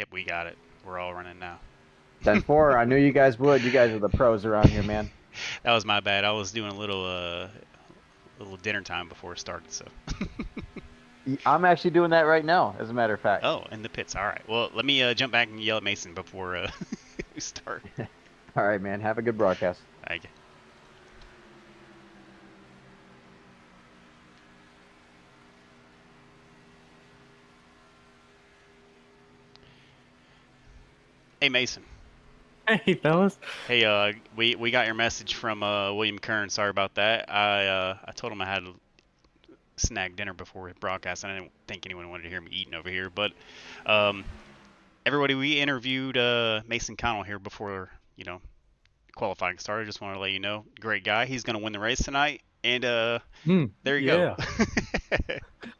Yep, we got it. We're all running now. 10-4. I knew you guys would. You guys are the pros around here, man. That was my bad. I was doing a little dinner time before it started, so. I'm actually doing that right now, as a matter of fact. Oh, in the pits. All right. Well, let me jump back and yell at Mason before we start. All right, man. Have a good broadcast. Thank you. Hey, Mason. Hey, fellas. Hey, we got your message from William Kern. Sorry about that. I told him I had to snag dinner before we broadcast. I didn't think anyone wanted to hear me eating over here, but everybody, we interviewed Mason Connell here before qualifying started. Just want to let you know, great guy. He's gonna win the race tonight, and there you go.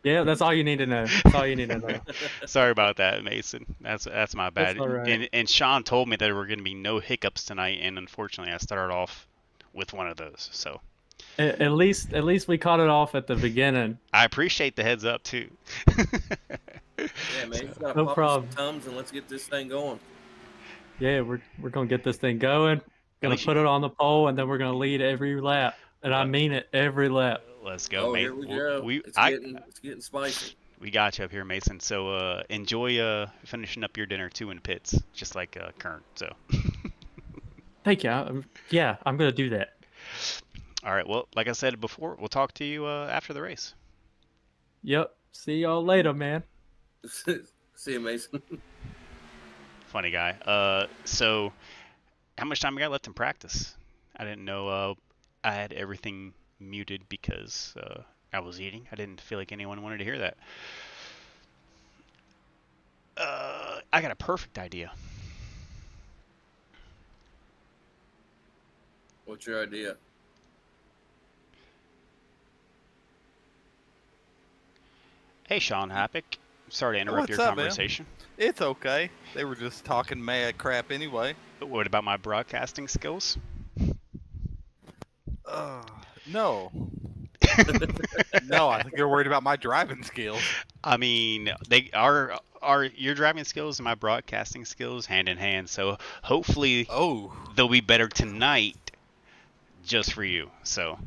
Yeah, that's all you need to know. That's all you need to know. Sorry about that, Mason. That's my bad. That's all right. And Sean told me that there were going to be no hiccups tonight, and unfortunately, I started off with one of those. So At least we caught it off at the beginning. I appreciate the heads up too. Yeah, man, you gotta No pop problem. some Tums and let's get this thing going. Yeah, we're gonna get this thing going. Gonna least put it on the pole, and then we're gonna lead every lap. And I mean it, every lap. Let's go, Oh, mate. here we go. It's getting spicy. We got you up here, Mason. So enjoy finishing up your dinner too in pits, just like Kern. So. Thank you. Yeah, I'm gonna do that. All right. Well, like I said before, we'll talk to you after the race. Yep. See y'all later, man. See you, Mason. Funny guy. So, how much time we got left in practice? I didn't know. I had everything muted because I was eating. I didn't feel like anyone wanted to hear that. I got a perfect idea. What's your idea? Hey, Sean Happick. Sorry to interrupt What's your up, man? conversation. It's okay. They were just talking mad crap anyway. But what about my broadcasting skills? No. No, I think they're worried about my driving skills. I mean, they are your driving skills and my broadcasting skills hand in hand. So hopefully they'll be better tonight just for you. So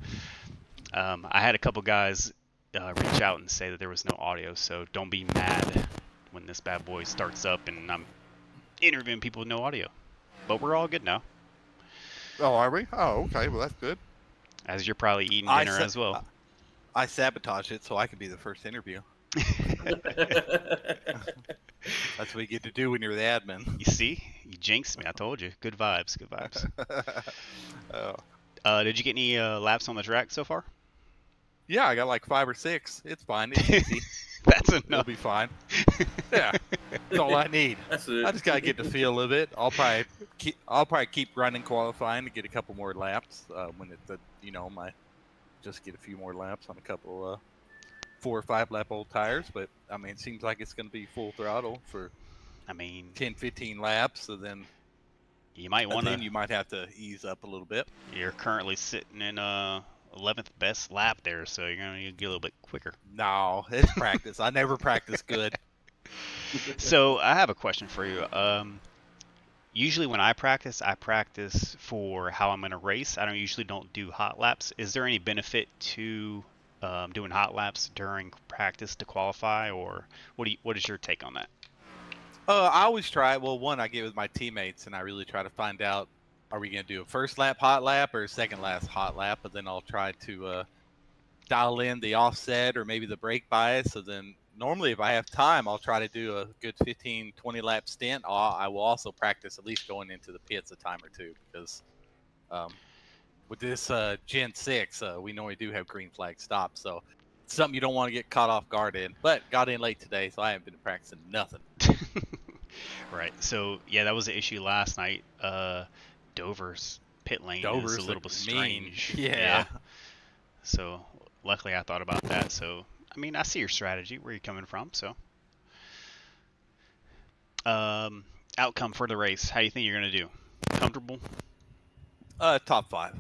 I had a couple guys reach out and say that there was no audio. So don't be mad when this bad boy starts up and I'm interviewing people with no audio. But we're all good now. Oh, are we? Oh, okay. Well, that's good. As you're probably eating dinner as well. I sabotaged it so I could be the first interview. That's what you get to do when you're the admin. You see? You jinxed me. I told you. Good vibes. Good vibes. Did you get any laps on the track so far? Yeah, I got like 5 or 6. It's fine. It's easy. That's enough. It'll be fine. Yeah, that's all I need. That's it. I just gotta get the feel of it. I'll probably keep running qualifying to get a couple more laps when it's just get a few more laps on a couple 4 or 5 lap old tires. But I mean, it seems like it's gonna be full throttle for 10-15 laps. So then you might want to. Then you might have to ease up a little bit. You're currently sitting in 11th best lap there, so you're gonna get a little bit quicker. No, it's practice. I never practice good. So I have a question for you. Usually when I practice for how I'm gonna race. I usually don't do hot laps. Is there any benefit to doing hot laps during practice to qualify, or what is your take on that? I always try. Well, one, I get with my teammates, and I really try to find out, are we going to do a first lap hot lap or a second lap hot lap? But then I'll try to dial in the offset or maybe the brake bias. So then normally if I have time, I'll try to do a good 15, 20 lap stint. I will also practice at least going into the pits a time or two because with this Gen 6, we normally do have green flag stops. So it's something you don't want to get caught off guard in. But got in late today, so I haven't been practicing nothing. Right. So, yeah, that was the issue last night. Dover's pit lane is a little bit strange. Yeah. So luckily I thought about that. So I mean, I see your strategy, where you're coming from. So outcome for the race, how do you think you're gonna do? Comfortable? Top 5.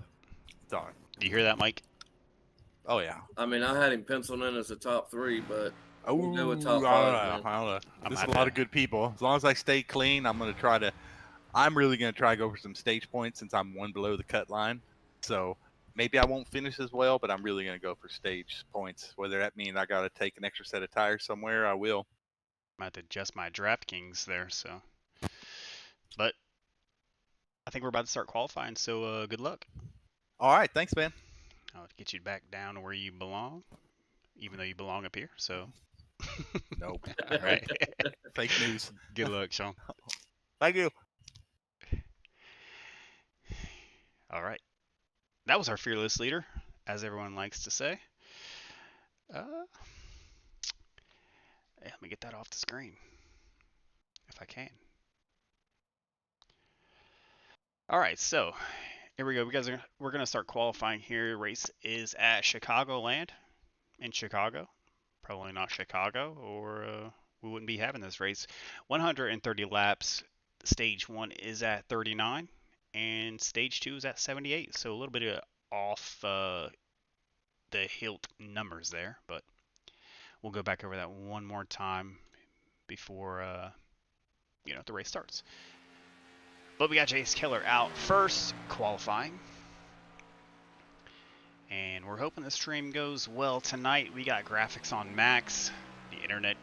Darn. Do you hear that, Mike? Oh yeah. I mean, I had him penciled in as a top 3, but Oh, We'll go with I top don't five, know. man. I don't know. I'm There's a happy. lot of good people. As long as I stay clean, I'm gonna try to. I'm really gonna try to go for some stage points since I'm one below the cut line. So maybe I won't finish as well, but I'm really gonna go for stage points. Whether that means I gotta take an extra set of tires somewhere, I will. I'm about to adjust my DraftKings there, so. But I think we're about to start qualifying, so good luck. All right, thanks, man. I'll get you back down to where you belong, even though you belong up here. So. Nope. All right. Fake news. Good luck, Sean. Thank you. All right. That was our fearless leader, as everyone likes to say. Let me get that off the screen, if I can. All right, so here we go. We're gonna start qualifying here. The race is at Chicagoland in Chicago. Probably not Chicago, or we wouldn't be having this race. 130 laps. Stage 1 is at 39, and Stage 2 is at 78. So a little bit off the hilt numbers there, but we'll go back over that one more time before the race starts. But we got Jace Keller out first, qualifying. And we're hoping the stream goes well tonight. We got graphics on max. The internet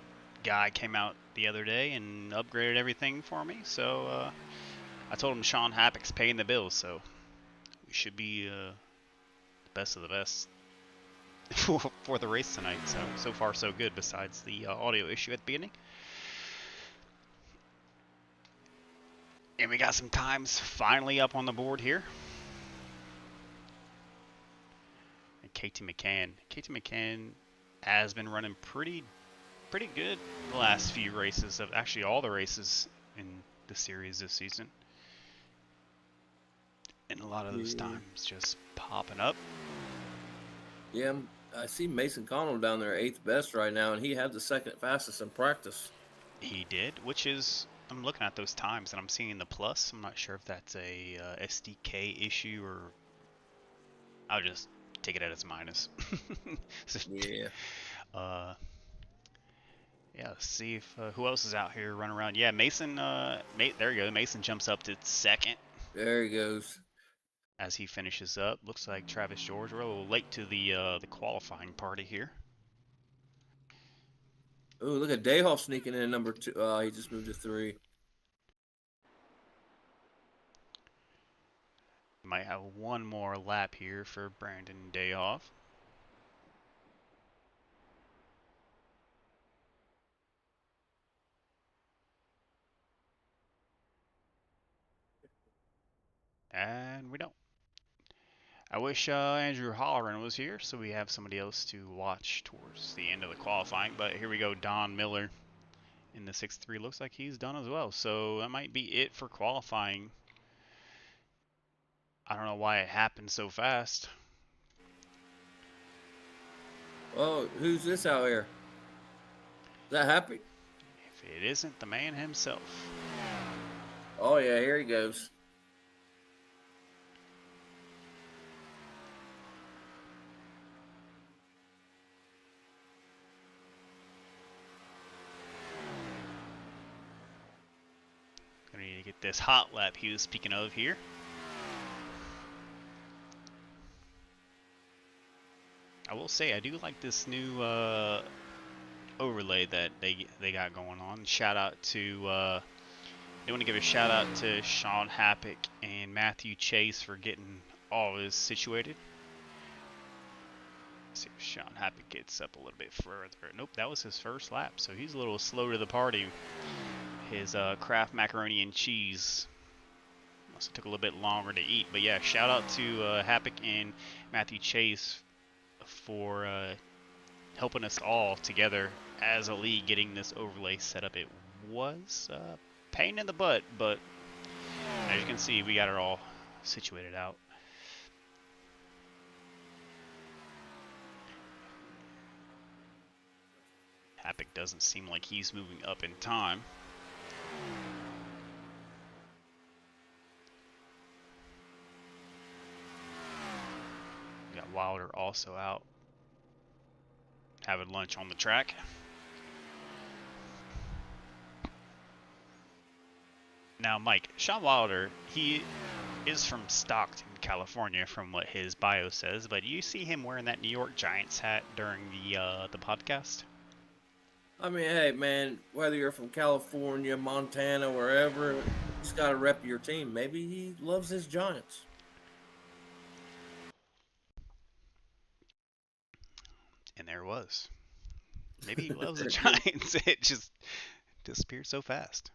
guy came out the other day and upgraded everything for me. So I told him Sean Happick's paying the bills, so we should be the best of the best for the race tonight. So far so good, besides the audio issue at the beginning. And we got some times finally up on the board here. And KT McCann has been running pretty good the last few races, of actually all the races in the series this season. And a lot of those times just popping up. Yeah, I see Mason Connell down there 8th best right now, and he had the 2nd fastest in practice. He did, which is, I'm looking at those times and I'm seeing the plus. I'm not sure if that's a SDK issue, or I'll just take it as minus. Yeah. Yeah, let's see if who else is out here running around. Yeah, Mason. There you go. Mason jumps up to 2nd. There he goes. As he finishes up. Looks like Travis George. We're a little late to the qualifying party here. Oh, look at Dayhoff sneaking in number 2. He just moved to 3. Might have one more lap here for Brandon Dayhoff. And we don't. I wish Andrew Holleran was here, so we have somebody else to watch towards the end of the qualifying. But here we go, Don Miller in the 6-3. Looks like he's done as well. So that might be it for qualifying. I don't know why it happened so fast. Oh, who's this out here? Is that Happy? If it isn't the man himself. Oh, yeah, here he goes. Gonna need to get this hot lap he was speaking of here. I will say I do like this new overlay that they got going on. Shout out to I want to give a shout out to Sean Happick and Matthew Chase for getting all of this situated. Let's see if Sean Happick gets up a little bit further. Nope, that was his first lap, so he's a little slow to the party. His Kraft macaroni and cheese must have took a little bit longer to eat. But yeah, shout out to Happick and Matthew Chase for helping us all together as a league getting this overlay set up. It was a pain in the butt, but as you can see, we got it all situated out. Happick doesn't seem like he's moving up in time. We got Wilder also out, having lunch on the track. Now, Mike, Sean Wilder, he is from Stockton, California, from what his bio says, but you see him wearing that New York Giants hat during the podcast? I mean, hey, man, whether you're from California, Montana, wherever, you just got to rep your team. Maybe he loves his Giants. And there it was. Maybe he loves the Giants. It just disappeared so fast.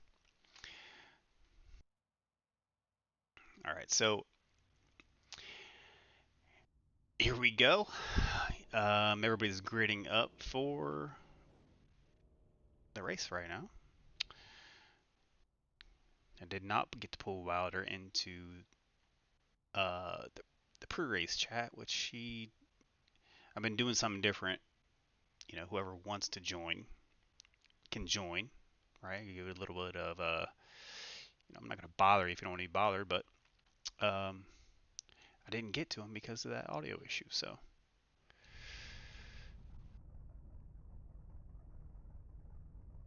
All right, so here we go. Everybody's gridding up for the race right now. I did not get to pull Wilder into the pre-race chat, which I've been doing something different. You know, whoever wants to join can join, right? You give it a little bit of I'm not gonna bother you if you don't want to be bothered, but I didn't get to him because of that audio issue, so.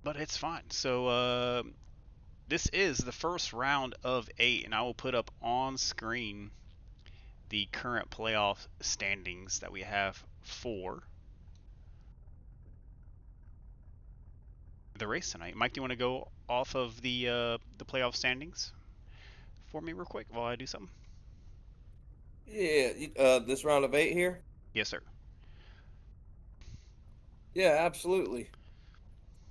But it's fine. So this is the first round of 8, and I will put up on screen the current playoff standings that we have for the race tonight. Mike, do you want to go off of the playoff standings for me real quick while I do something? Yeah, this round of 8 here? Yes, sir. Yeah, absolutely.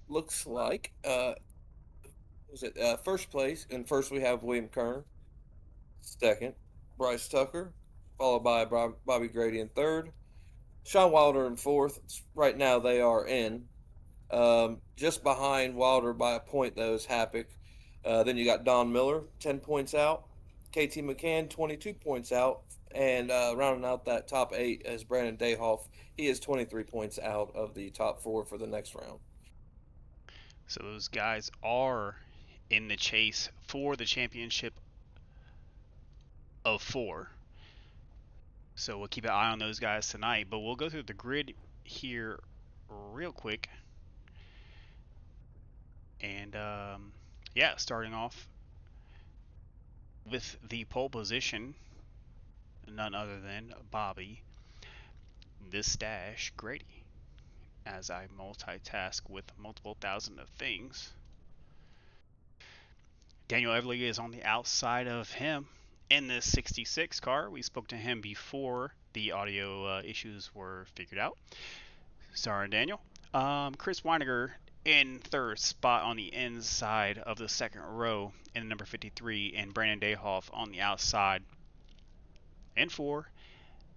Looks like, first place? And first we have William Kern. Second, Bryce Tucker, followed by Bobby Grady in third. Sean Wilder in fourth. Right now they are in. Just behind Wilder by a point, though, is Happick. Then you got Don Miller, 10 points out. KT McCann, 22 points out. And rounding out that top 8 is Brandon Dayhoff. He is 23 points out of the top 4 for the next round. So those guys are in the chase for the championship of 4. So we'll keep an eye on those guys tonight, but we'll go through the grid here real quick. And yeah, starting off with the pole position, none other than Bobby this stash Grady, as I multitask with multiple thousand of things. Daniel Everly is on the outside of him in this 66 car. We spoke to him before the audio issues were figured out. Sorry, Daniel. Chris Weiniger in third spot on the inside of the second row in number 53, and Brandon Dayhoff on the outside in 4.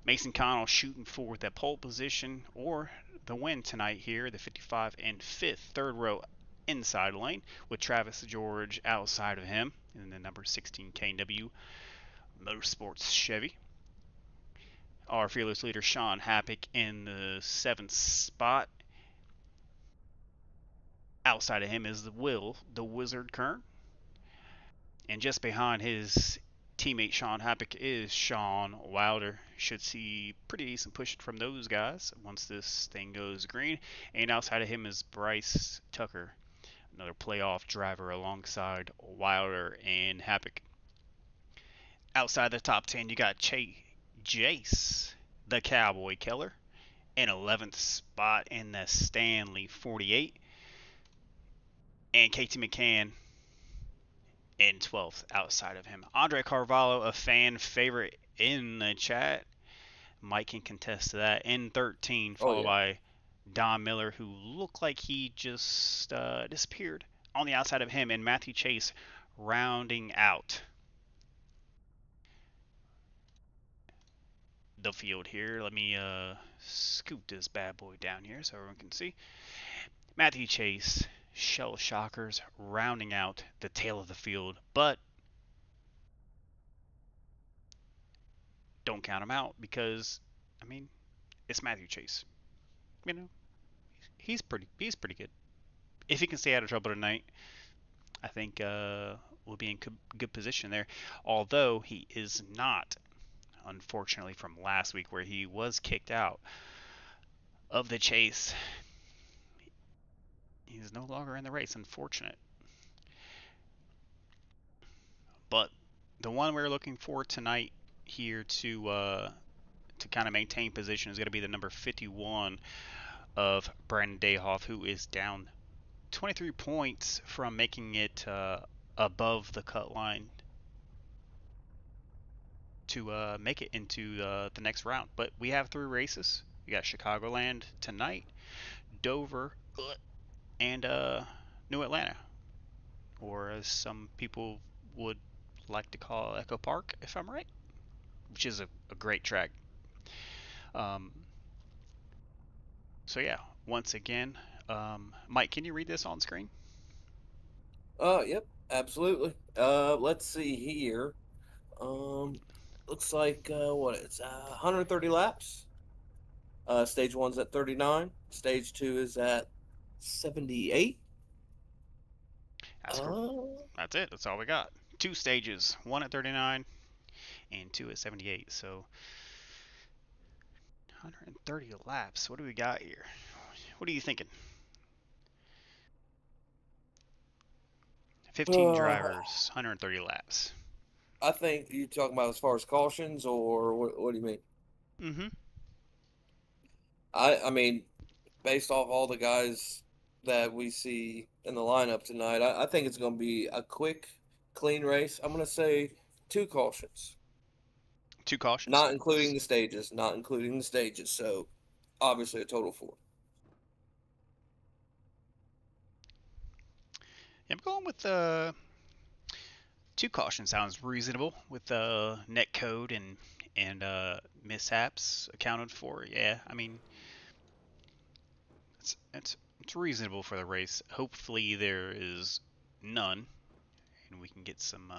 Mason Connell shooting for the pole position or the win tonight here, the 55 and 5th, third row inside lane, with Travis George outside of him in the number 16 KW Motorsports Chevy. Our fearless leader Sean Happick in the 7th spot. Outside of him is the Wizard Kern. And just behind his teammate Sean Happick is Sean Wilder. Should see pretty decent push from those guys once this thing goes green. And outside of him is Bryce Tucker, another playoff driver alongside Wilder and Happick. Outside the top 10, you got Jace, the Cowboy Killer, in 11th spot in the Stanley 48. And KT McCann in 12th outside of him. Andre Carvalho, a fan favorite in the chat. Mike can contest to that. In 13, followed by Don Miller, who looked like he just disappeared on the outside of him. And Matthew Chase rounding out the field here. Let me scoot this bad boy down here so everyone can see. Matthew Chase, Shell Shockers rounding out the tail of the field, but don't count him out because, I mean, it's Matthew Chase. You know, he's pretty good. If he can stay out of trouble tonight, I think we'll be in good position there. Although he is not, unfortunately, from last week where he was kicked out of the chase. He's no longer in the race. Unfortunate. But the one we're looking for tonight here to kind of maintain position is going to be the number 51 of Brandon Dayhoff, who is down 23 points from making it above the cut line to make it into the next round. But we have 3 races. We got Chicagoland tonight, Dover, and New Atlanta, or as some people would like to call Echo Park, if I'm right, which is a great track. So yeah, once again, Mike, can you read this on screen? Yep, absolutely. Let's see here. Looks like what it's 130 laps. Stage 1's at 39. Stage 2 is at 78. That's it. That's all we got. 2 stages, 1 at 39 and 2 at 78. So 130 laps. What do we got here? What are you thinking? 15 drivers, 130 laps. I think you talking about as far as cautions, or what do you mean? Mm-hmm. I mean, based off all the guys that we see in the lineup tonight, I think it's going to be a quick, clean race. I'm going to say 2 cautions. 2 cautions? Not including the stages. Not including the stages. So, obviously, a total 4. I'm going with 2 cautions. Sounds reasonable with net code and mishaps accounted for. Yeah, I mean, it's reasonable for the race. Hopefully there is none, and we can get some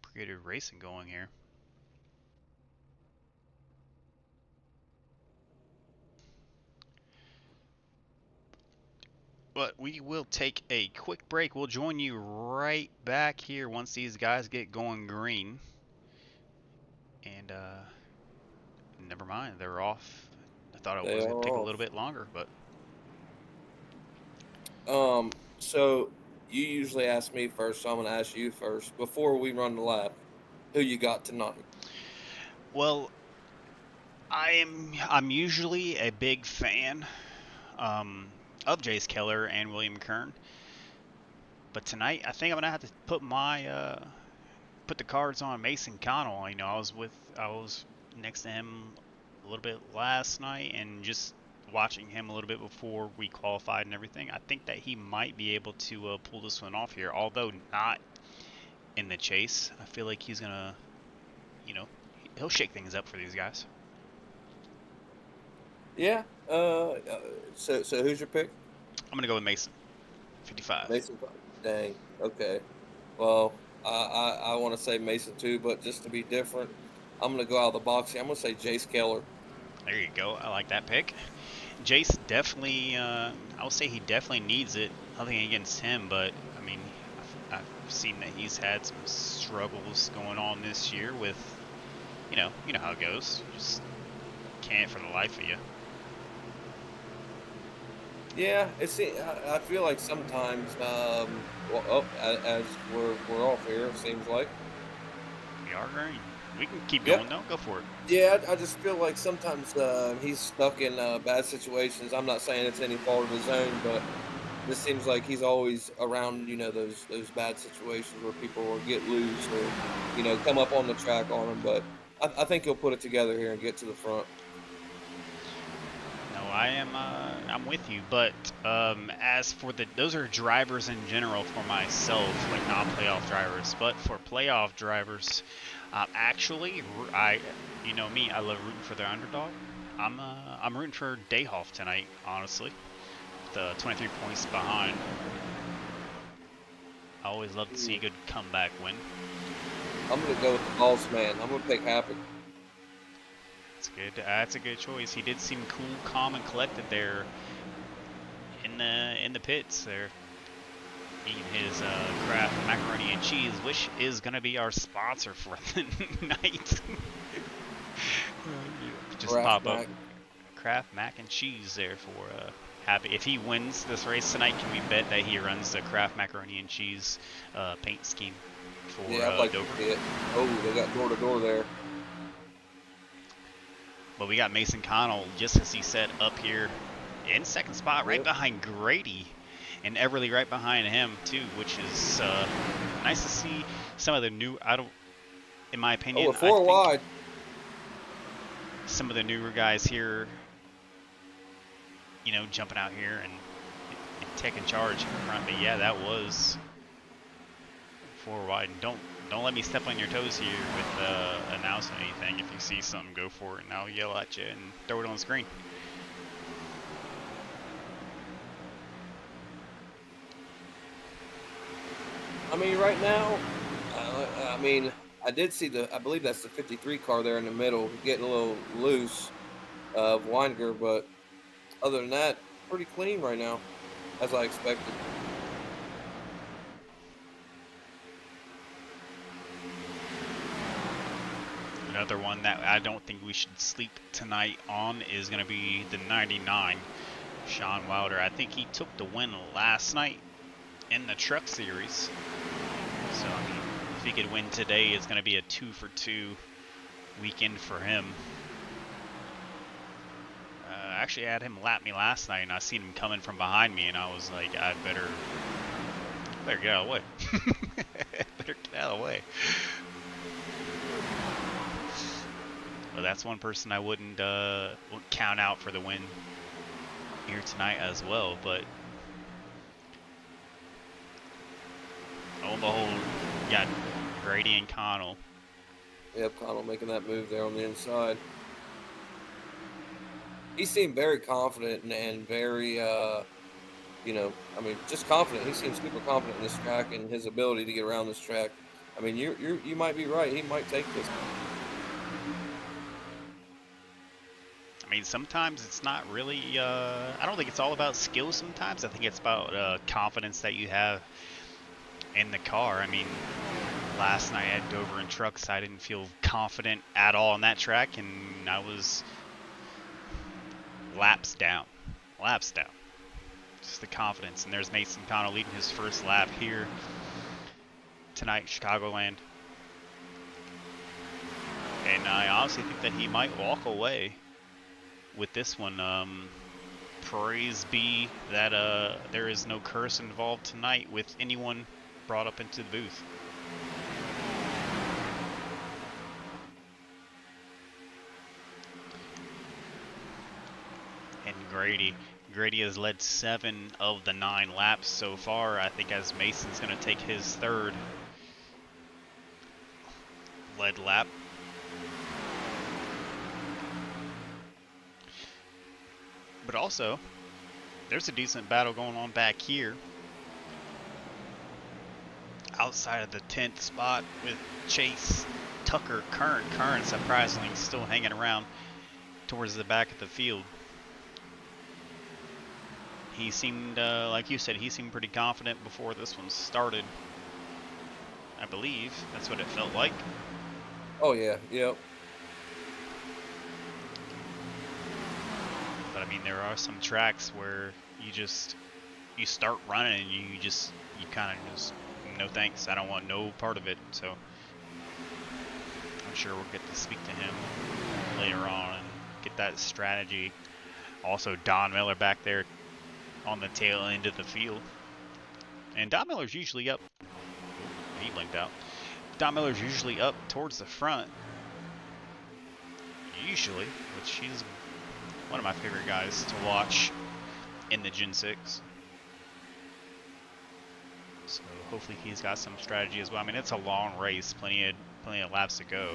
pretty good racing going here. But we will take a quick break. We'll join you right back here once these guys get going green. And never mind, they're off. I thought it was going to take a little bit longer, but so you usually ask me first, so I'm going to ask you first before we run the lap. Who you got tonight? Well, I'm usually a big fan of Jace Keller and William Kern, but tonight I think I'm gonna have to put put the cards on Mason Connell. You know, I was next to him a little bit last night, and just watching him a little bit before we qualified and everything, I think that he might be able to pull this one off here, although not in the chase. I feel like he's gonna, you know, he'll shake things up for these guys. Yeah. So who's your pick? I'm gonna go with Mason. 55. Mason. Dang. Okay. Well, I want to say Mason too, but just to be different, I'm gonna go out of the box here. I'm gonna say Jace Keller. There you go. I like that pick. Jace definitely. I will say he definitely needs it. Nothing against him, but I mean, I've seen that he's had some struggles going on this year with, you know how it goes. Just can't for the life of you. Yeah, I feel like sometimes, as we're off here, it seems like. We are green. We can keep going though. Go for it. Yeah, I just feel like sometimes he's stuck in bad situations. I'm not saying it's any fault of his own, but this seems like he's always around, those bad situations where people will get loose or, come up on the track on him. But I think he'll put it together here and get to the front. I'm with you, but as for those are drivers in general for myself, like not playoff drivers, but for playoff drivers, actually, you know me, I love rooting for the underdog. I'm rooting for Dayhoff tonight, honestly. The 23 points behind. I always love to see a good comeback win. I'm gonna go with the boss man. I'm gonna pick Happy. That's good. That's a good choice. He did seem cool, calm, and collected there in the pits there, eating his Kraft macaroni and cheese, which is gonna be our sponsor for the night. Just Kraft pop up Kraft mac and cheese there for Happy. If he wins this race tonight, can we bet that he runs the Kraft macaroni and cheese paint scheme? for Yeah, I'd like Dover. to see it. Oh, they got door to door there. But we got Mason Connell, just as he said, up here in second spot, right behind Grady, and Everly right behind him too, which is nice to see. Some of the new, in my opinion, Oh, 4 wide. Some of the newer guys here, you know, jumping out here and taking charge in front. But yeah, that was 4 wide. And don't let me step on your toes here with announcing anything. If you see something, go for it, and I'll yell at you and throw it on the screen. I mean, right now, I mean, I did see I believe that's the 53 car there in the middle, getting a little loose of Weininger, but other than that, pretty clean right now, as I expected. Another one that I don't think we should sleep tonight on is going to be the 99, Sean Wilder. I think he took the win last night in the truck series. So, I mean, if he could win today, it's going to be a 2-for-2 weekend for him. Actually, I had him lap me last night, and I seen him coming from behind me, and I was like, I better get out of the way. Better get out of the way. Well, that's one person I wouldn't count out for the win here tonight as well. But on the whole, you got Grady and Connell. Yep, Connell making that move there on the inside. He seemed very confident and very, you know, I mean, just confident. He seems super confident in this track and his ability to get around this track. I mean, you might be right. He might take this. I mean, sometimes it's not really, I don't think it's all about skill sometimes. I think it's about confidence that you have in the car. I mean, last night at Dover and Trucks, I didn't feel confident at all on that track, and I was laps down. Just the confidence. And there's Mason Connell leading his first lap here tonight, Chicagoland. And I honestly think that he might walk away with this one. Praise be that there is no curse involved tonight with anyone brought up into the booth. And Grady has led 7 of the 9 laps so far. I think as Mason's going to take his 3rd led lap. But also, there's a decent battle going on back here. Outside of the 10th spot with Chase, Tucker, Kern surprisingly still hanging around towards the back of the field. He seemed, like you said, he seemed pretty confident before this one started. I believe that's what it felt like. Oh, yeah, yep. But I mean, there are some tracks where you start running and you kind of just, no thanks, I don't want no part of it. So I'm sure we'll get to speak to him later on and get that strategy. Also, Don Miller back there on the tail end of the field. And Don Miller's usually up. He blinked out. Don Miller's usually up towards the front. Usually, which he's one of my favorite guys to watch in the Gen 6. So hopefully he's got some strategy as well. I mean, it's a long race, plenty of laps to go.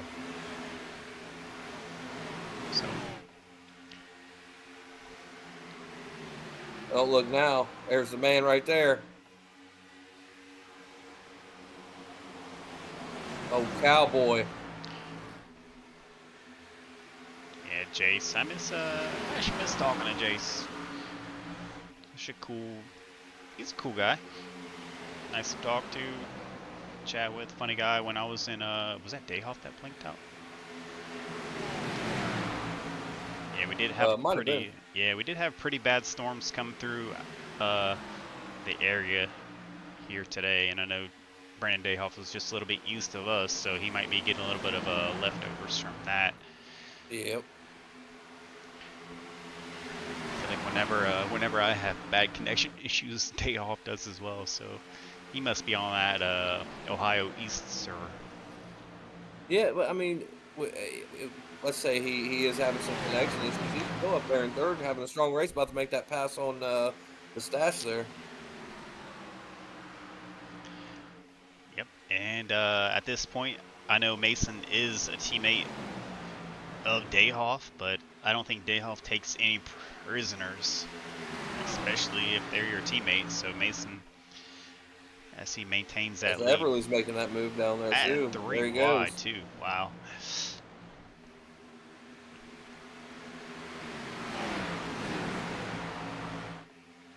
So. Oh, look now. There's the man right there. Oh, cowboy. Yeah, Jace. I actually miss talking to Jace. He's a cool guy. Nice to talk to, chat with. Funny guy. When I was in, was that Dayhoff that blinked out? Yeah, we did have pretty bad storms come through the area here today, and I know Brandon Dayhoff was just a little bit used to us, so he might be getting a little bit of leftovers from that. Yep. I feel like whenever I have bad connection issues, Dayhoff does as well. So he must be on that Ohio East server. Yeah, but I mean, let's say he is having some connection issues. He's still up there in third, having a strong race, about to make that pass on the stash there. Yep. And at this point, I know Mason is a teammate of Dayhoff, but I don't think Dayhoff takes any prisoners, especially if they're your teammates. So Mason, as he maintains that lead. Everly's making that move down there too. At 3 there he wide goes. too. Wow.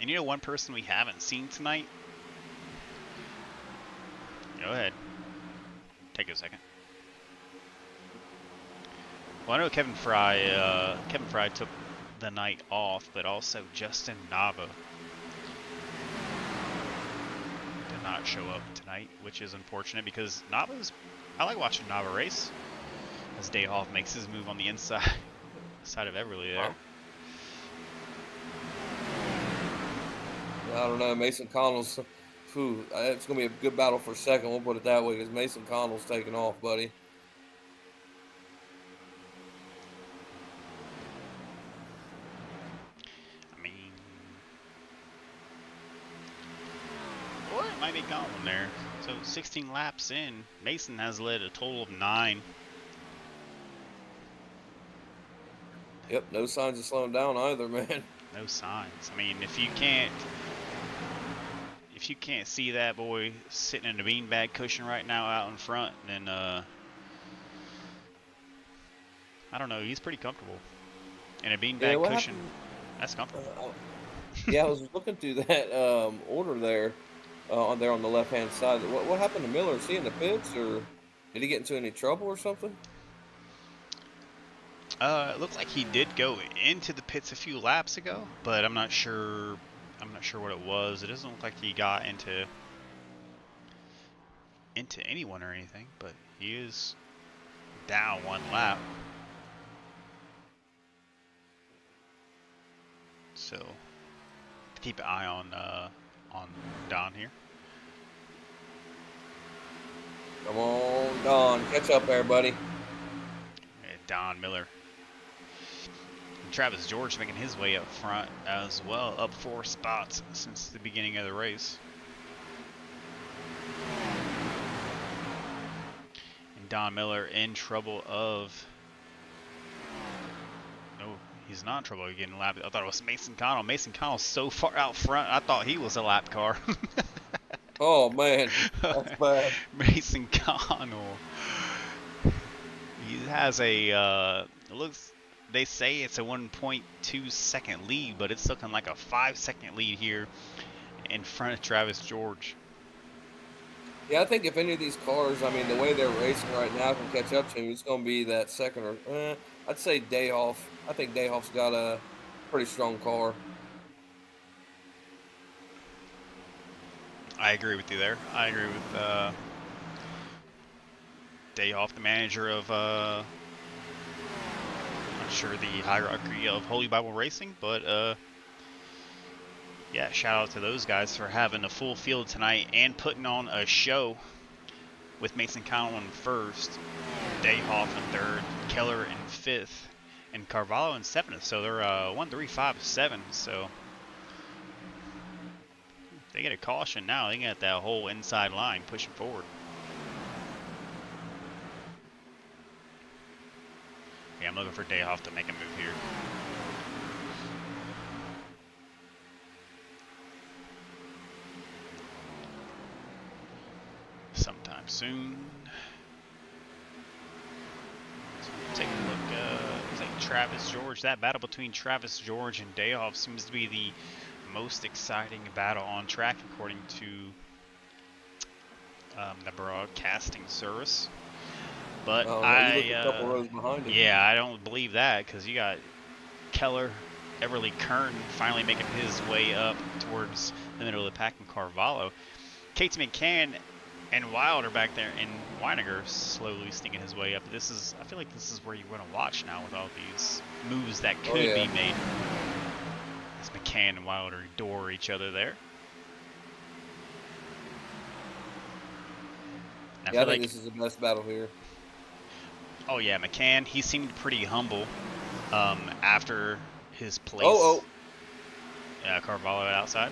And you know one person we haven't seen tonight? Go ahead. Take a second. Well, I know Kevin Fry took the night off, but also Justin Nava did not show up tonight, which is unfortunate because I like watching Nava race as Dayhoff makes his move on the inside side of Everly there. I don't know, Mason Connell's. It's gonna be a good battle for second. We'll put it that way, because Mason Connell's taking off, buddy. I mean, boy, it might be gone there. So 16 laps in, Mason has led a total of 9. Yep, no signs of slowing down either, man. No signs. I mean, if you can't see that boy sitting in a beanbag cushion right now out in front, then I don't know. He's pretty comfortable in a beanbag cushion. That's comfortable. Yeah, I was looking through that order there, on the left hand side. What happened to Miller? Is he in the pits, or did he get into any trouble or something? It looks like he did go into the pits a few laps ago, but I'm not sure. I'm not sure what it was. It doesn't look like he got into anyone or anything, but he is down 1 lap. So keep an eye on Don here. Come on, Don, catch up there, buddy. Don Miller. Travis George making his way up front as well, up 4 spots since the beginning of the race. And Don Miller in trouble of... No, he's not in trouble of getting lapped. I thought it was Mason Connell. Mason Connell's so far out front, I thought he was a lap car. Oh, man, that's bad. Mason Connell. He has a... it looks... They say it's a 1.2 second lead, but it's looking like a 5-second lead here in front of Travis George. Yeah, I think if any of these cars, I mean, the way they're racing right now, can catch up to him, it's going to be that second or, I'd say Dayhoff. I think Dayhoff's got a pretty strong car. I agree with you there. I agree with Dayhoff, the manager of... sure the hierarchy of Holy Bible Racing, but yeah, shout out to those guys for having a full field tonight and putting on a show with Mason Connell in first, Dayhoff in third, Keller in fifth, and Carvalho in seventh. So they're 1, 3, 5, 7. So they get a caution now. They get that whole inside line pushing forward. Yeah, I'm looking for Dayhoff to make a move here. Sometime soon. So take a look. It's like Travis George. That battle between Travis George and Dayhoff seems to be the most exciting battle on track, according to the broadcasting service. But I don't believe that, because you got Keller, Everly Kern finally making his way up towards the middle of the pack, and Carvalho. Katie McCann And Wilder back there, and Weiniger slowly sneaking his way up. I feel like this is where you want to watch now with all these moves that could be made. As McCann and Wilder door each other there. I think this is the best battle here. Oh yeah, McCann, he seemed pretty humble after his place. Yeah, Carvalho outside.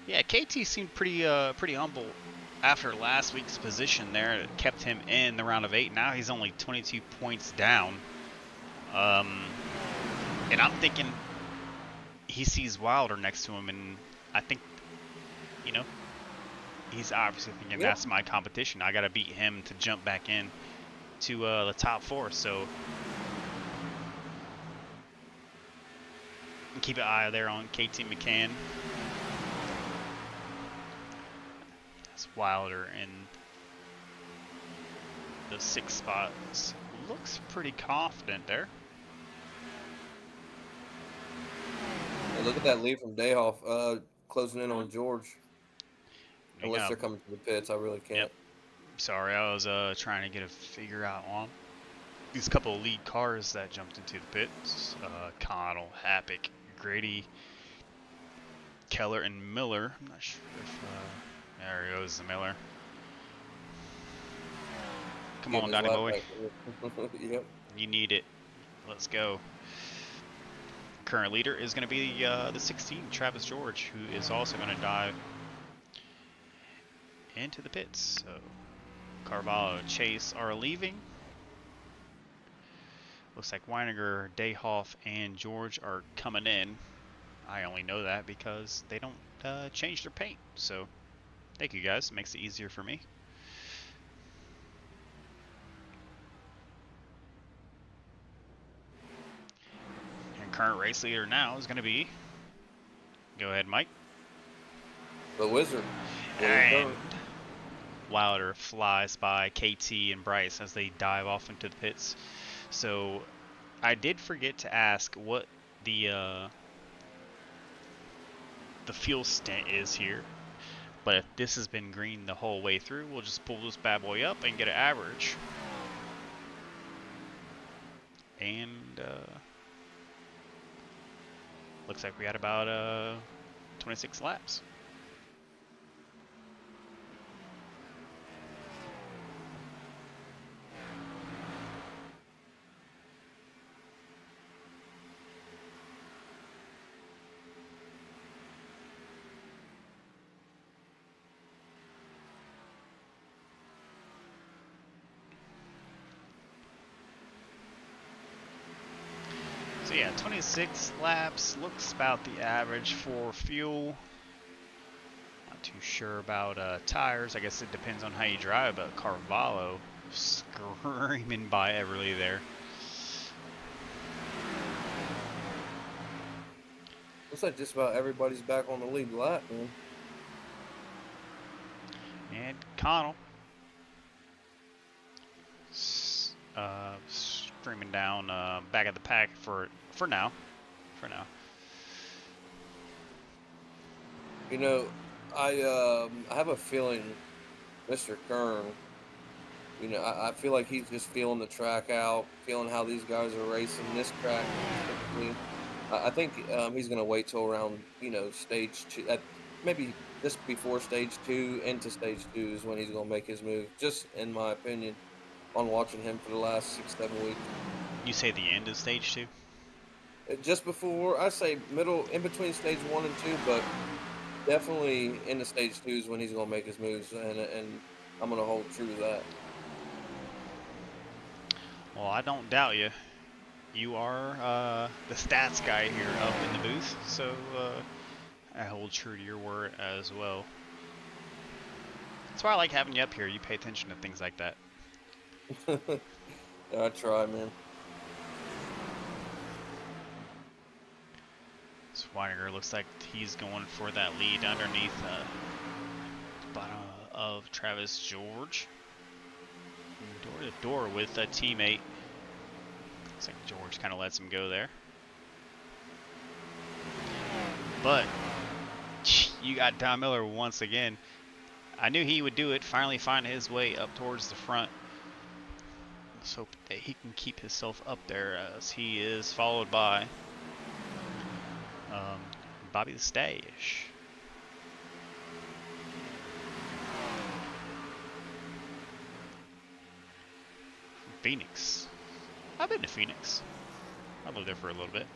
Yeah, KT seemed pretty humble after last week's position there. It kept him in the round of 8. Now he's only 22 points down. And I'm thinking he sees Wilder next to him, and I think, you know, he's obviously thinking that's my competition. I got to beat him to jump back in to the top 4. So keep an eye there on KT McCann. That's Wilder in the 6th spot. Looks pretty confident there. Hey, look at that lead from Dayhoff closing in on George. Unless they're coming to the pits, I really can't. Yep. Sorry, I was trying to get a figure out on these couple of lead cars that jumped into the pits. Connell, Happick, Grady, Keller, and Miller. I'm not sure if there he goes, the Miller. Come on, Donnie boy. Yep. You need it. Let's go. Current leader is going to be the 16, Travis George, who is also going to dive into the pits. So Carvalho, Chase are leaving. Looks like Weiniger, Dayhoff, and George are coming in. I only know that because they don't change their paint. So thank you guys. It makes it easier for me. And current race leader now is going to be, go ahead, Mike. The Wizard. And Wilder flies by KT and Bryce as they dive off into the pits. So I did forget to ask what the fuel stint is here, but if this has been green the whole way through, we'll just pull this bad boy up and get an average. And looks like we had about 26 laps. So yeah, 26 laps looks about the average for fuel. Not too sure about tires. I guess it depends on how you drive, but Carvalho screaming by Everly there. Looks like just about everybody's back on the lead lap, man. And Connell streaming down back of the pack for now. You know, I have a feeling Mr. Kern, you know, I feel like he's just feeling the track out, feeling how these guys are racing this track specifically. I think he's going to wait till around, you know, stage 2, maybe just before stage 2 into stage 2 is when he's going to make his move, just in my opinion, on watching him for the last 6-7 weeks. You say the end of stage 2? Just before, I say middle, in between stage 1 and 2, but definitely into stage 2 is when he's going to make his moves, and I'm going to hold true to that. Well, I don't doubt you. You are the stats guy here up in the booth, so I hold true to your word as well. That's why I like having you up here. You pay attention to things like that. Yeah, I try, man. Weiniger looks like he's going for that lead underneath the bottom of Travis George. Door to door with a teammate. Looks like George kind of lets him go there. But, you got Don Miller once again. I knew he would do it, finally find his way up towards the front. Let's hope that he can keep himself up there as he is followed by Bobby the Stash. Phoenix. I've been to Phoenix. I lived there for a little bit.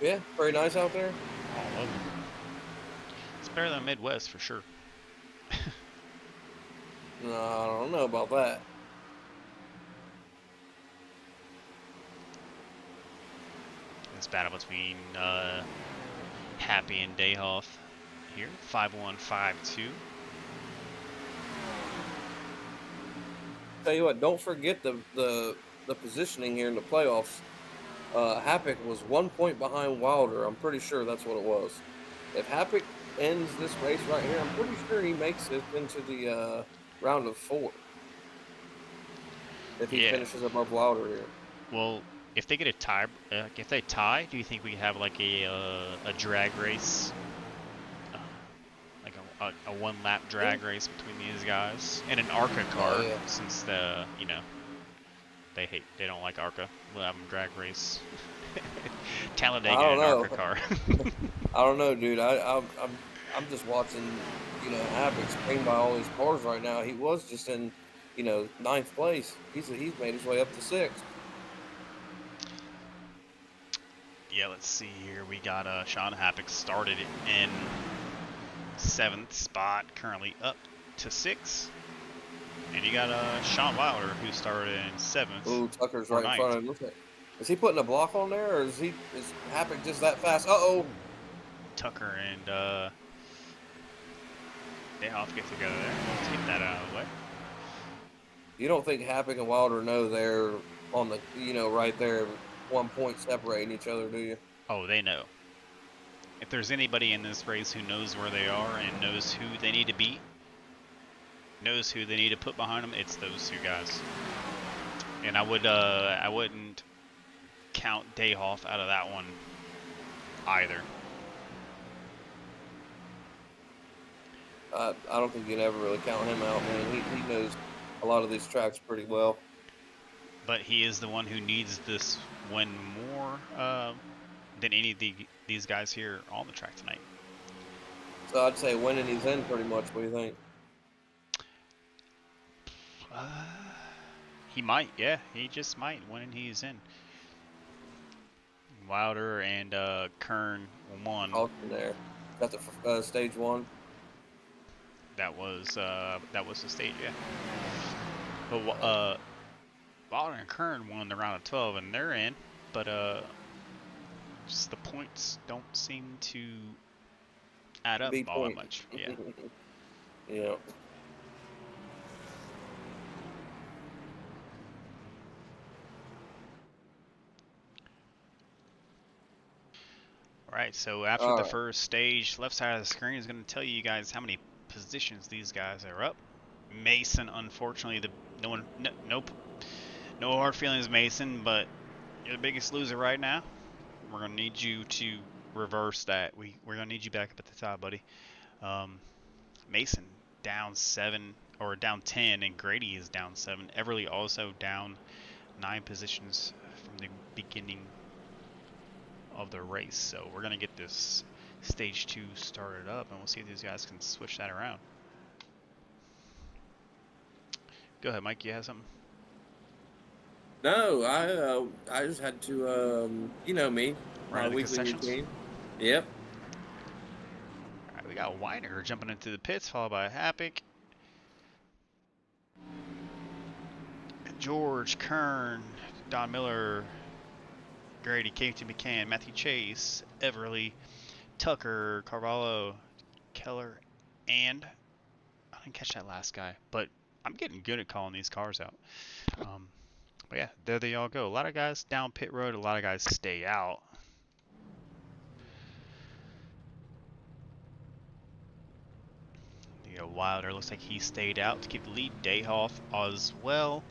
Yeah, very nice out there. All over. It's better than Midwest for sure. No, I don't know about that. This battle between Happy and Dayhoff here. 5-1, 5-2. Tell you what, don't forget the positioning here in the playoffs. Happick was 1 point behind Wilder. I'm pretty sure that's what it was. If Happick ends this race right here, I'm pretty sure he makes it into the round of 4. If he finishes above Wilder here. Well, if they get a tie, if they tie, do you think we could have like a drag race, like a one-lap drag race between these guys and an ARCA car? Since they don't like ARCA, we'll have them drag race. Talladega and ARCA car. I don't know, dude. I'm just watching, Havoc trained by all these cars right now. He was just in, 9th place. He's made his way up to 6th. Yeah, let's see here. We got Sean Happick started in 7th spot, currently up to 6th. And you got Sean Wilder, who started in 7th. Ooh, Tucker's right in front of him. Is he putting a block on there, or is Happick just that fast? Uh-oh. Tucker and Dayhoff get together there. We'll take that out of the way. You don't think Happick and Wilder know they're on the, right there, 1 point separating each other, do you? Oh, they know. If there's anybody in this race who knows where they are and knows who they need to beat, knows who they need to put behind them, it's those two guys. And I wouldn't count Dayhoff out of that one either. I don't think you can ever really count him out, man. He knows a lot of these tracks pretty well. But he is the one who needs this win more than any of these guys here on the track tonight. So I'd say winning he's in pretty much. What do you think? He might, yeah. He just might when he's in. Wilder and Kern won. Austin there. Got the stage 1. That was the stage, yeah. But Wilder and Kern won the round of 12, and they're in. But just the points don't seem to add up all that much. Yeah. Yeah. All right, so after the first stage, left side of the screen is going to tell you guys how many positions these guys are up. Mason, unfortunately, no hard feelings, Mason, but you're the biggest loser right now. We're going to need you to reverse that. We're going to need you back up at the top, buddy. Mason down 7 or down 10, and Grady is down 7. Everly also down 9 positions from the beginning of the race. So we're going to get this stage 2 started up, and we'll see if these guys can switch that around. Go ahead, Mike. You have something? No, I just had to, me, my weekly routine. Yep. All right, we got Weiner jumping into the pits, followed by Happick. George, Kern, Don Miller, Grady, KT McCann, Matthew Chase, Everly, Tucker, Carvalho, Keller, and I didn't catch that last guy, but I'm getting good at calling these cars out. But yeah, there they all go. A lot of guys down pit road, a lot of guys stay out. You know, Wilder looks like he stayed out to keep the lead. Dayhoff as well.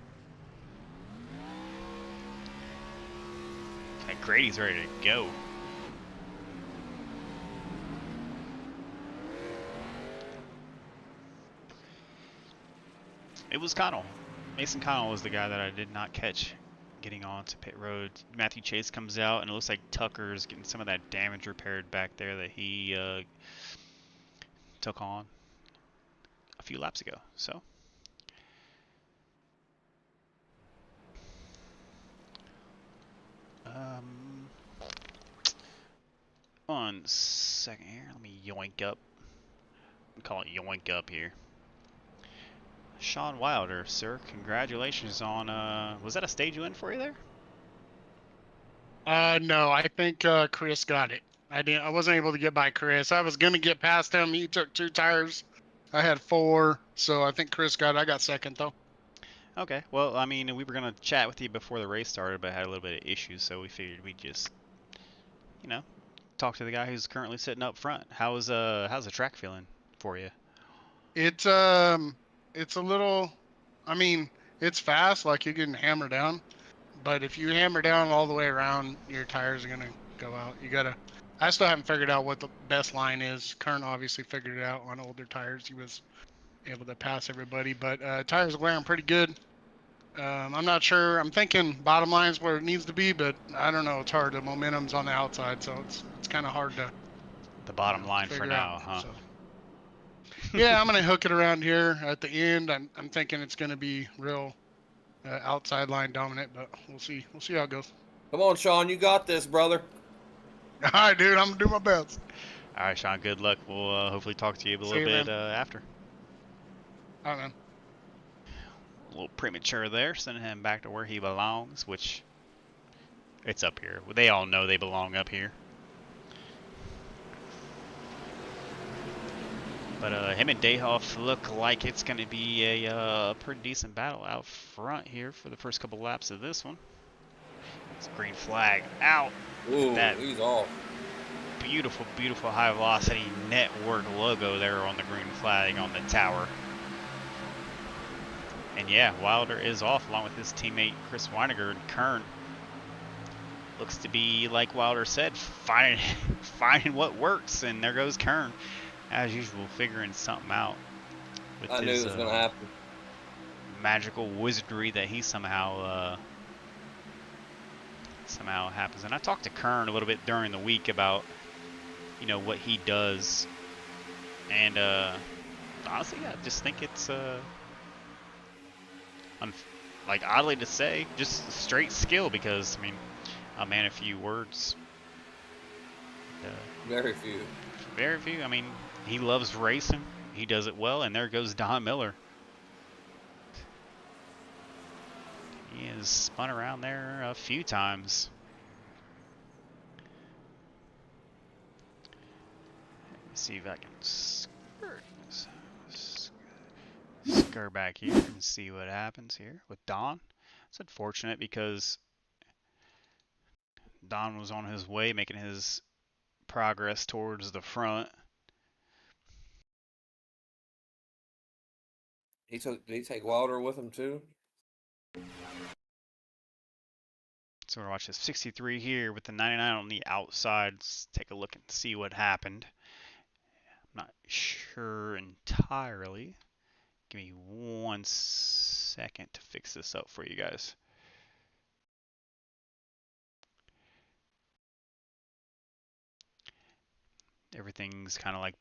Okay, Grady's ready to go. It was Connell. Mason Connell was the guy that I did not catch getting on to pit road. Matthew Chase comes out, and it looks like Tucker's getting some of that damage repaired back there that he took on a few laps ago. So, one second here. Let me yoink up. We call it yoink up here. Sean Wilder, sir, congratulations on, was that a stage win for you there? No, I think Chris got it. I wasn't able to get by Chris. I was gonna get past him. He took 2 tires. I had 4, so I think Chris got it. I got second though. Okay, well, I mean, we were gonna chat with you before the race started, but had a little bit of issues, so we figured we'd just, you know, talk to the guy who's currently sitting up front. How's the track feeling for you? It's a little, I mean, it's fast, like you're getting hammered down. But if you hammer down all the way around, your tires are gonna go out. I still haven't figured out what the best line is. Kern obviously figured it out on older tires. He was able to pass everybody, but tires are wearing pretty good. I'm not sure. I'm thinking bottom line's where it needs to be, but I don't know. It's hard. The momentum's on the outside, so it's kind of hard to The bottom line for figure now, out. huh? So. Yeah, I'm gonna hook it around here at the end. I'm thinking it's gonna be real outside line dominant, but we'll see. We'll see how it goes. Come on, Sean, you got this, brother. All right, dude. I'm gonna do my best. All right, Sean, good luck. We'll hopefully talk to you a See little you, bit man. after. All right, man. A little premature there, sending him back to where he belongs, which it's up here. They all know they belong up here. But him and Dayhoff look like it's going to be a pretty decent battle out front here for the first couple laps of this one. It's a green flag out. Ooh, That he's off. beautiful, beautiful high velocity network logo there on the green flag on the tower. And yeah, Wilder is off along with his teammate Chris Weiniger and Kern. Looks to be, like Wilder said, finding what works, and there goes Kern. As usual, figuring something out with I knew his it was gonna happen. magical wizardry that he somehow happens. And I talked to Kern a little bit during the week about, you know, what he does, and honestly, I just think it's like oddly to say, just straight skill, because I mean, a man of few words. Very few. Very few. I mean, he loves racing. He does it well, and there goes Don Miller. He has spun around there a few times. Let me see if I can skirt back here and see what happens here with Don. It's unfortunate because Don was on his way, making his progress towards the front. Did he take Wilder with him too? So we're watching 63 here with the 99 on the outside. Let's take a look and see what happened. I'm not sure entirely. Give me 1 second to fix this up for you guys. Everything's kind of like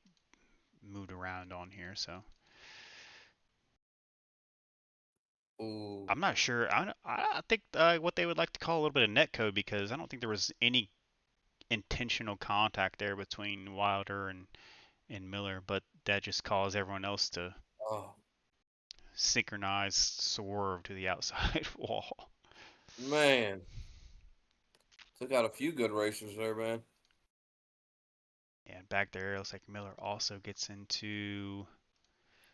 moved around on here, so. Ooh. I'm not sure. I think what they would like to call a little bit of netcode, because I don't think there was any intentional contact there between Wilder and Miller, but that just caused everyone else to synchronize swerve to the outside wall. Man. Took out a few good racers there, man. And back there, it looks like Miller also gets into.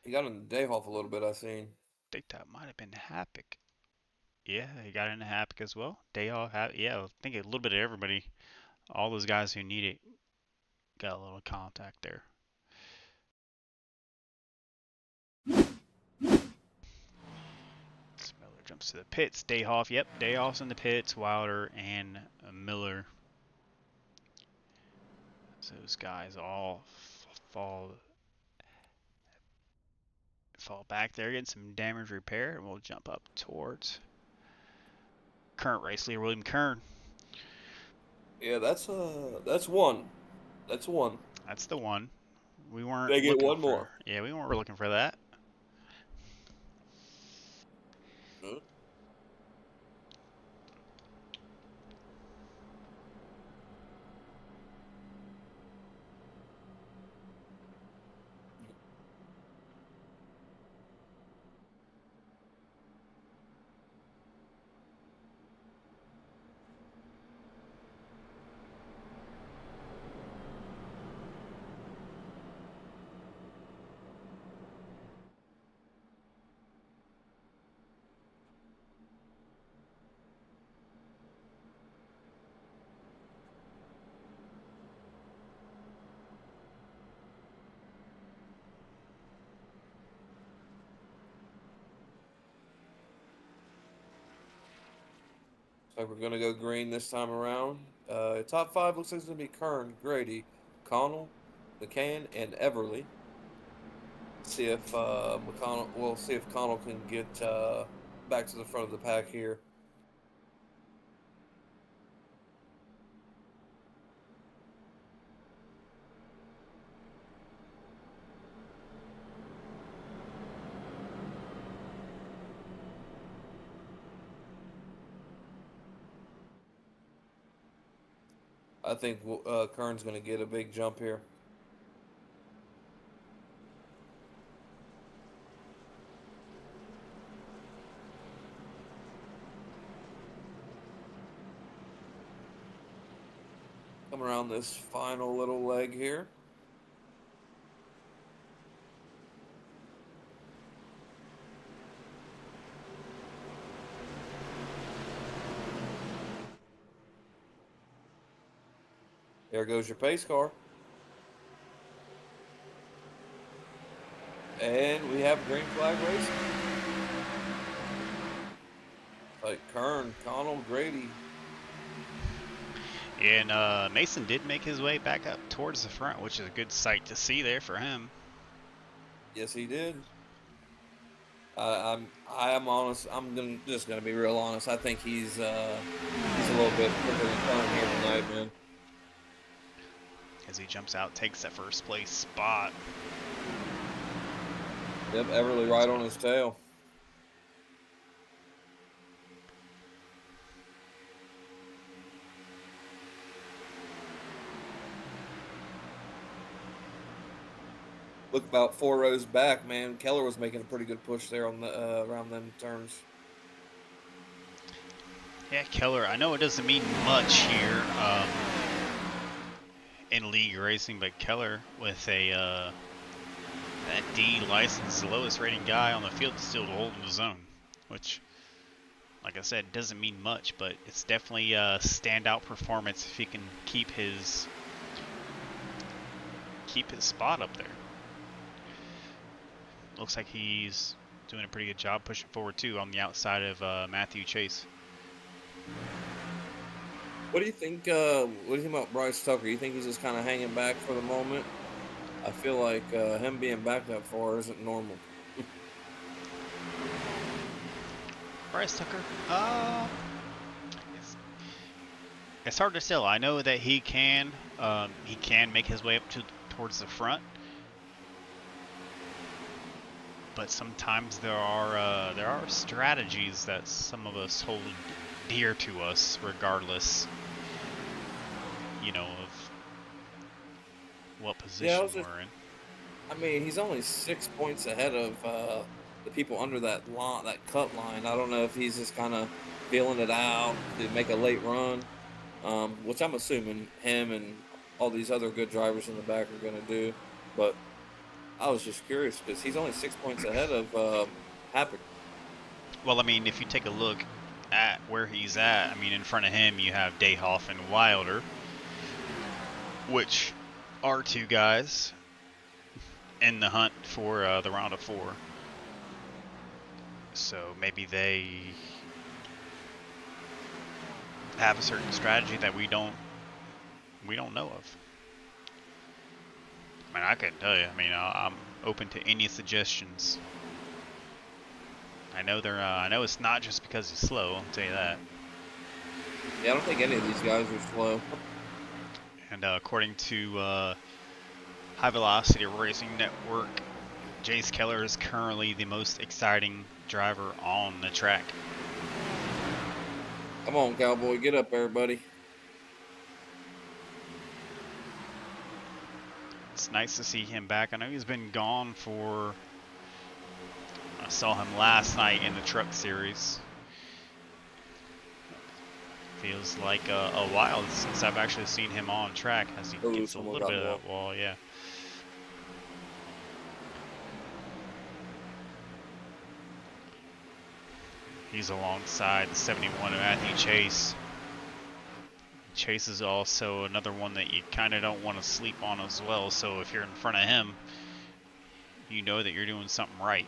He got in the Dayhoff a little bit, I seen. I think that might have been Hapik. Yeah, he got into Hapik as well. Dayhoff, yeah, I think a little bit of everybody. All those guys who need it got a little contact there. Miller jumps to the pits. Dayhoff, yep, Dayhoff's in the pits. Wilder and Miller. So those guys all fall back there, get some damage repair, and we'll jump up towards current race leader William Kern. Yeah, that's one. That's one. That's the one. We weren't They get looking one for. more. Yeah, we weren't looking for that. Hmm. So we're gonna go green this time around. Top 5 looks like it's gonna be Kern, Grady, Connell, McCann, and Everly. See if McConnell. We'll see if Connell can get back to the front of the pack here. I think Kern's going to get a big jump here. Coming around this final little leg here. There goes your pace car. And we have green flag racing. Like Kern, Connell, Grady. And Mason did make his way back up towards the front, which is a good sight to see there for him. Yes, he did. I am honest. I'm just gonna be real honest. I think he's a little bit quicker than Kern here tonight, man. As he jumps out, takes that first place spot. Yep, Everly right on his tail. Look about 4 rows back, man. Keller was making a pretty good push there on the around them turns. Yeah, Keller. I know it doesn't mean much here in league racing, but Keller with a that D license, the lowest rated guy on the field, is still holding his own, which, like I said, doesn't mean much, but it's definitely a standout performance if he can keep his spot up there. Looks like he's doing a pretty good job pushing forward too on the outside of Matthew Chase. What do you think? What do you think about Bryce Tucker? You think he's just kind of hanging back for the moment? I feel like him being back that far isn't normal. Bryce Tucker, it's hard to tell. I know that he can make his way up towards the front, but sometimes there are strategies that some of us hold dear to us, regardless, of what position we're in. I mean, he's only 6 points ahead of the people under that cut line. I don't know if he's just kind of feeling it out to make a late run, which I'm assuming him and all these other good drivers in the back are going to do. But I was just curious because he's only 6 points ahead of Happy. Well, I mean, if you take a look at where he's at, I mean, in front of him you have Dayhoff and Wilder, which are 2 guys in the hunt for the round of 4. So maybe they have a certain strategy that we don't know of. I mean, I couldn't tell you. I mean, I'm open to any suggestions. I know they're. I know it's not just because he's slow. I'll tell you that. Yeah, I don't think any of these guys are slow. And according to High Velocity Racing Network, Jace Keller is currently the most exciting driver on the track. Come on, Cowboy, get up there, buddy. It's nice to see him back. I know he's been gone for. I saw him last night in the Truck Series. Feels like a while since I've actually seen him on track as he gets a little bit of that wall, yeah. He's alongside the 71 of Matthew Chase. Chase is also another one that you kind of don't want to sleep on as well. So if you're in front of him, you know that you're doing something right.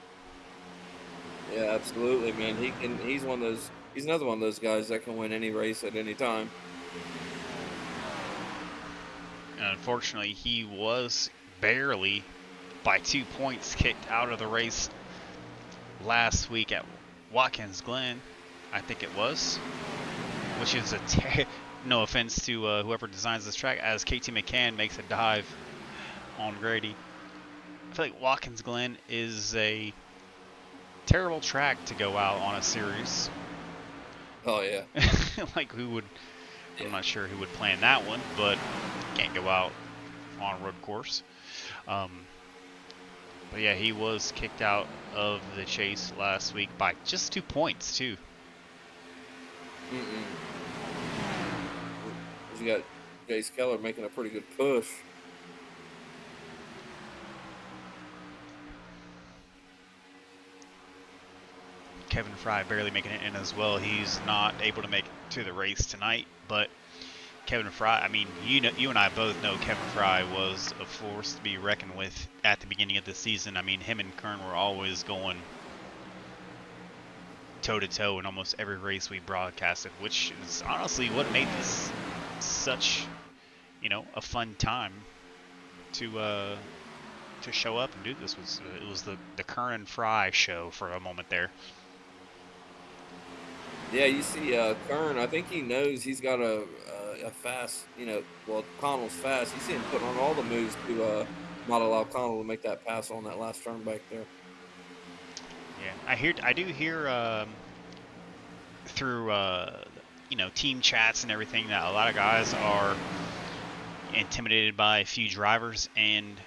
Yeah, absolutely, man. He's one of those. He's another one of those guys that can win any race at any time. And unfortunately, he was barely by 2 points kicked out of the race last week at Watkins Glen, I think it was, which is no offense to whoever designs this track, as KT McCann makes a dive on Grady. I feel like Watkins Glen is a terrible track to go out on a series. Oh yeah. Like who would? Yeah. I'm not sure who would plan that one, but can't go out on a road course. But yeah, he was kicked out of the chase last week by just 2 points too. You got Jace Keller making a pretty good push. Kevin Fry barely making it in as well. He's not able to make it to the race tonight, but Kevin Fry, I mean, you and I both know Kevin Fry was a force to be reckoned with at the beginning of the season. I mean, him and Kern were always going toe-to-toe in almost every race we broadcasted, which is honestly what made this such, a fun time to show up and do this. It was the Kern and Fry show for a moment there. Yeah, you see, Kern, I think he knows he's got a fast, well, Connell's fast. You see him putting on all the moves to not allow Connell to make that pass on that last turn back there. Yeah, I do hear through team chats and everything that a lot of guys are intimidated by a few drivers, and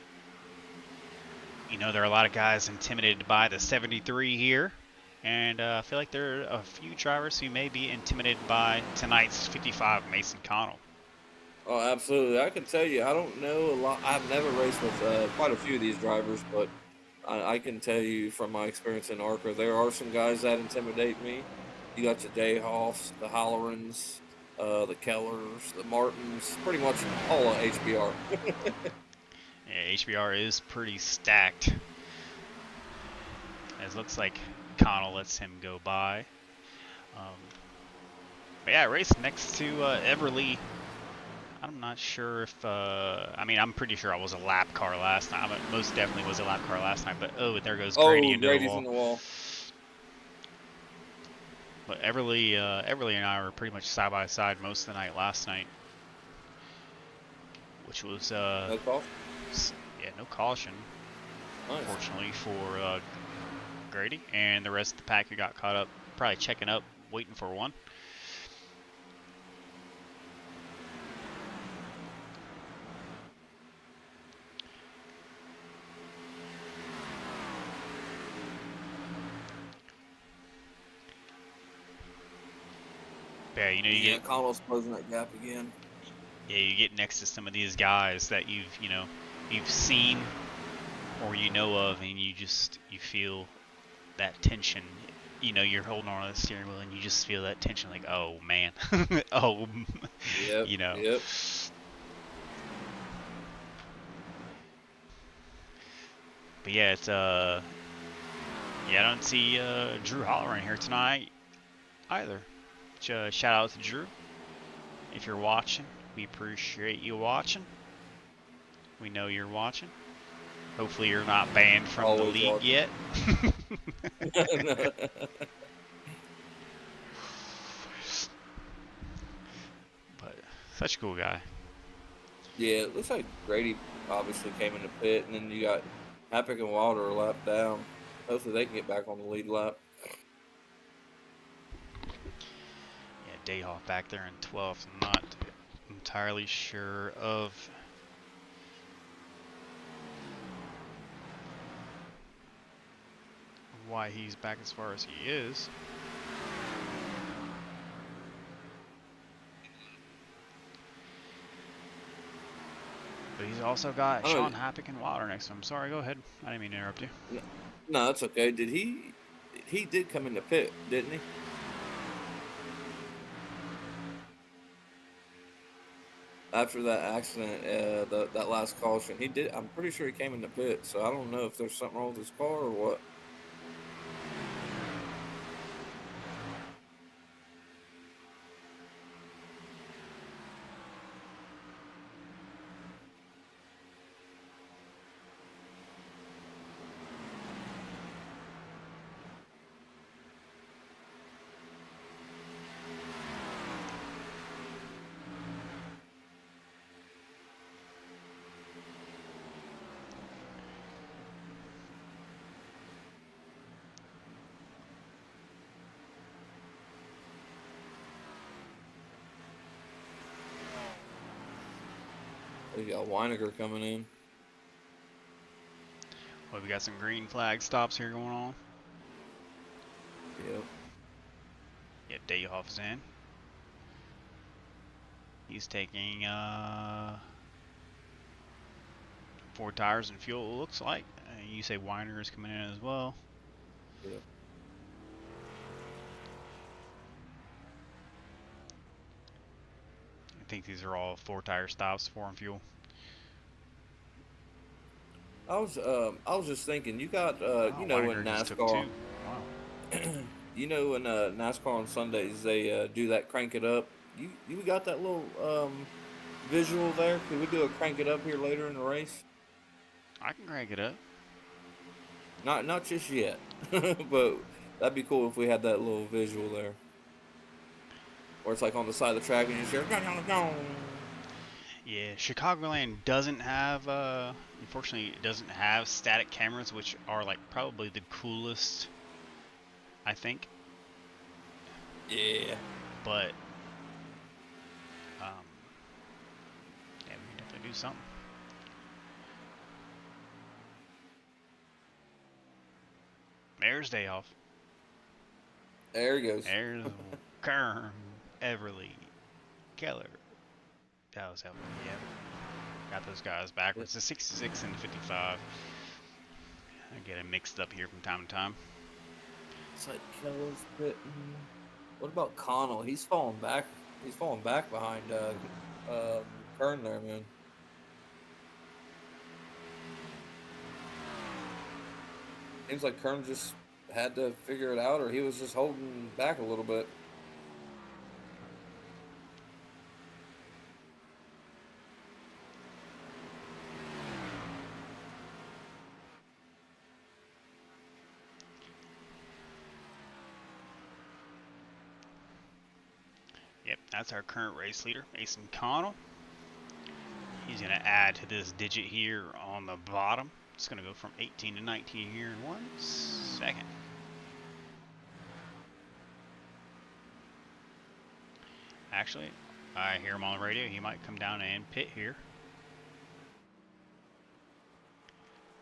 there are a lot of guys intimidated by the 73 here. And I feel like there are a few drivers who may be intimidated by tonight's 55 Mason Connell. Oh, absolutely. I can tell you, I don't know a lot. I've never raced with quite a few of these drivers, but I can tell you from my experience in ARCA, there are some guys that intimidate me. You got your Dayhoffs, the Hollerans, the Kellers, the Martins, pretty much all of HBR. Yeah, HVR is pretty stacked. It looks like Connell lets him go by. But yeah, race next to Everly. I'm not sure if, I'm pretty sure I was a lap car last night. Most definitely was a lap car last night, but there goes Grady into Grady's the wall. in the wall. But Everly and I were pretty much side by side most of the night last night, which was no caution. Yeah, no caution. Nice. Unfortunately for Grady and the rest of the pack who got caught up, probably checking up, waiting for one. Yeah, you get Connell's closing that gap again. Yeah, you get next to some of these guys that you've seen or of, and you feel that tension. You're holding on to the steering wheel and you just feel that tension, like, oh man. Oh. Yep. Yep. But yeah, it's I don't see Drew Holler in here tonight either. Shout out to Drew. If you're watching, we appreciate you watching. We know you're watching. Hopefully you're not banned from the league yet. But such a cool guy. Yeah, it looks like Grady obviously came in the pit, and then you got Epic and Wilder a lap down. Hopefully they can get back on the lead lap. Yeah, Dayhoff back there in 12th. I'm not entirely sure of why he's back as far as he is. But he's also got Sean Happick and Wilder next to him. Sorry, go ahead. I didn't mean to interrupt you. No, that's okay. Did he did come in the pit, didn't he? After that accident, that last caution, he did. I'm pretty sure he came in the pit. So I don't know if there's something wrong with his car or what. We got Weiniger coming in. Well, we got some green flag stops here going on. Yep. Yeah, Dayhoff is in. He's taking 4 tires and fuel, it looks like. You say Weiner is coming in as well. Yep. I think these are all 4 tire stops, 4 on fuel. I was just thinking, you got you know, Weiner in just took NASCAR, 2. Wow. you know, in NASCAR on Sundays they do that crank it up. You got that little visual there? Could we do a crank it up here later in the race? I can crank it up. Not just yet, but that'd be cool if we had that little visual there, or it's like on the side of the track and you just hear. Yeah, Chicagoland doesn't have, unfortunately, it doesn't have static cameras, which are like probably the coolest, I think. Yeah. But, yeah, we can definitely do something. There's Dayhoff. There he goes. There's Kern, Everly, Keller. That was helpful, yeah. Got those guys backwards. The 66 and the 55. I get it mixed up here from time to time. It's like Keller's pitting. What about Connell? He's falling back. He's falling back behind Kern there, man. Seems like Kern just had to figure it out, or he was just holding back a little bit. Yep, that's our current race leader, Mason Connell. He's going to add to this digit here on the bottom. It's going to go from 18 to 19 here in 1 second. Actually, I hear him on the radio. He might come down and pit here.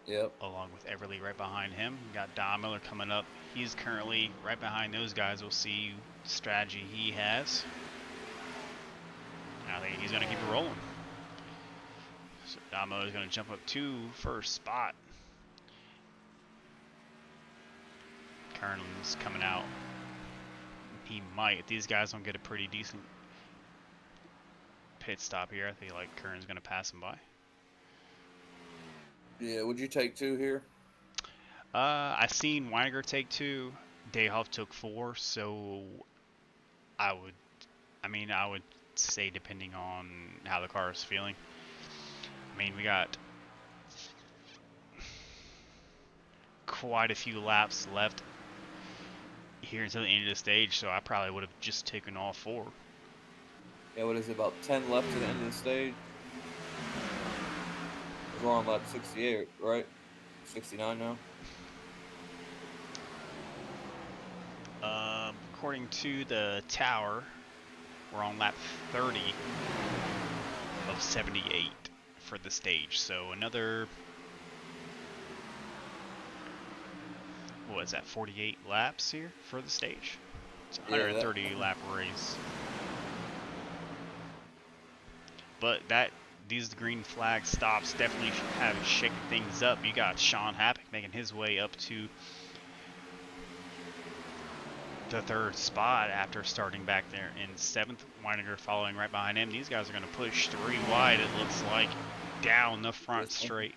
Yep. Along with Everly right behind him. We got Don Miller coming up. He's currently right behind those guys. We'll see the strategy he has. I think he's going to keep it rolling. So Don Miller is going to jump up to first spot. Kern's coming out. He might. If these guys don't get a pretty decent pit stop here, I feel like Kern's going to pass him by. Yeah, would you take 2 here? I've seen Weiniger take 2. Dayhoff took 4, so I would say depending on how the car is feeling. I mean, we got quite a few laps left here until the end of the stage, so I probably would have just taken all 4. Yeah, what is it, about 10 left to the end of the stage? We're on lap 68, right? 69 now. According to the tower, we're on lap 30 of 78 for the stage. So another, what is that, 48 laps here for the stage? It's a 130 lap race. But these green flag stops definitely have shaken things up. You got Sean Happick making his way up to the 3rd spot after starting back there in 7th. Weininger following right behind him. These guys are going to push 3 wide, it looks like, down the front straight.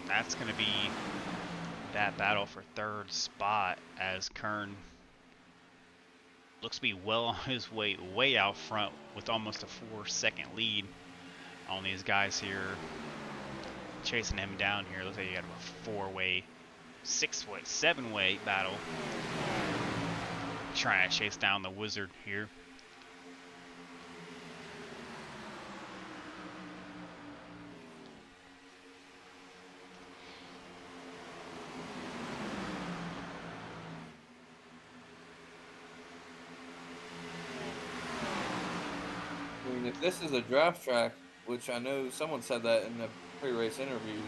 And that's going to be that battle for 3rd spot as Kern looks to be well on his way out front with almost a 4-second lead on these guys here, chasing him down here. Looks like you got a 4-way, 6-way, 7-way battle, trying to chase down the Wizard here. I mean, if this is a draft track, which I know someone said that in the pre-race interviews,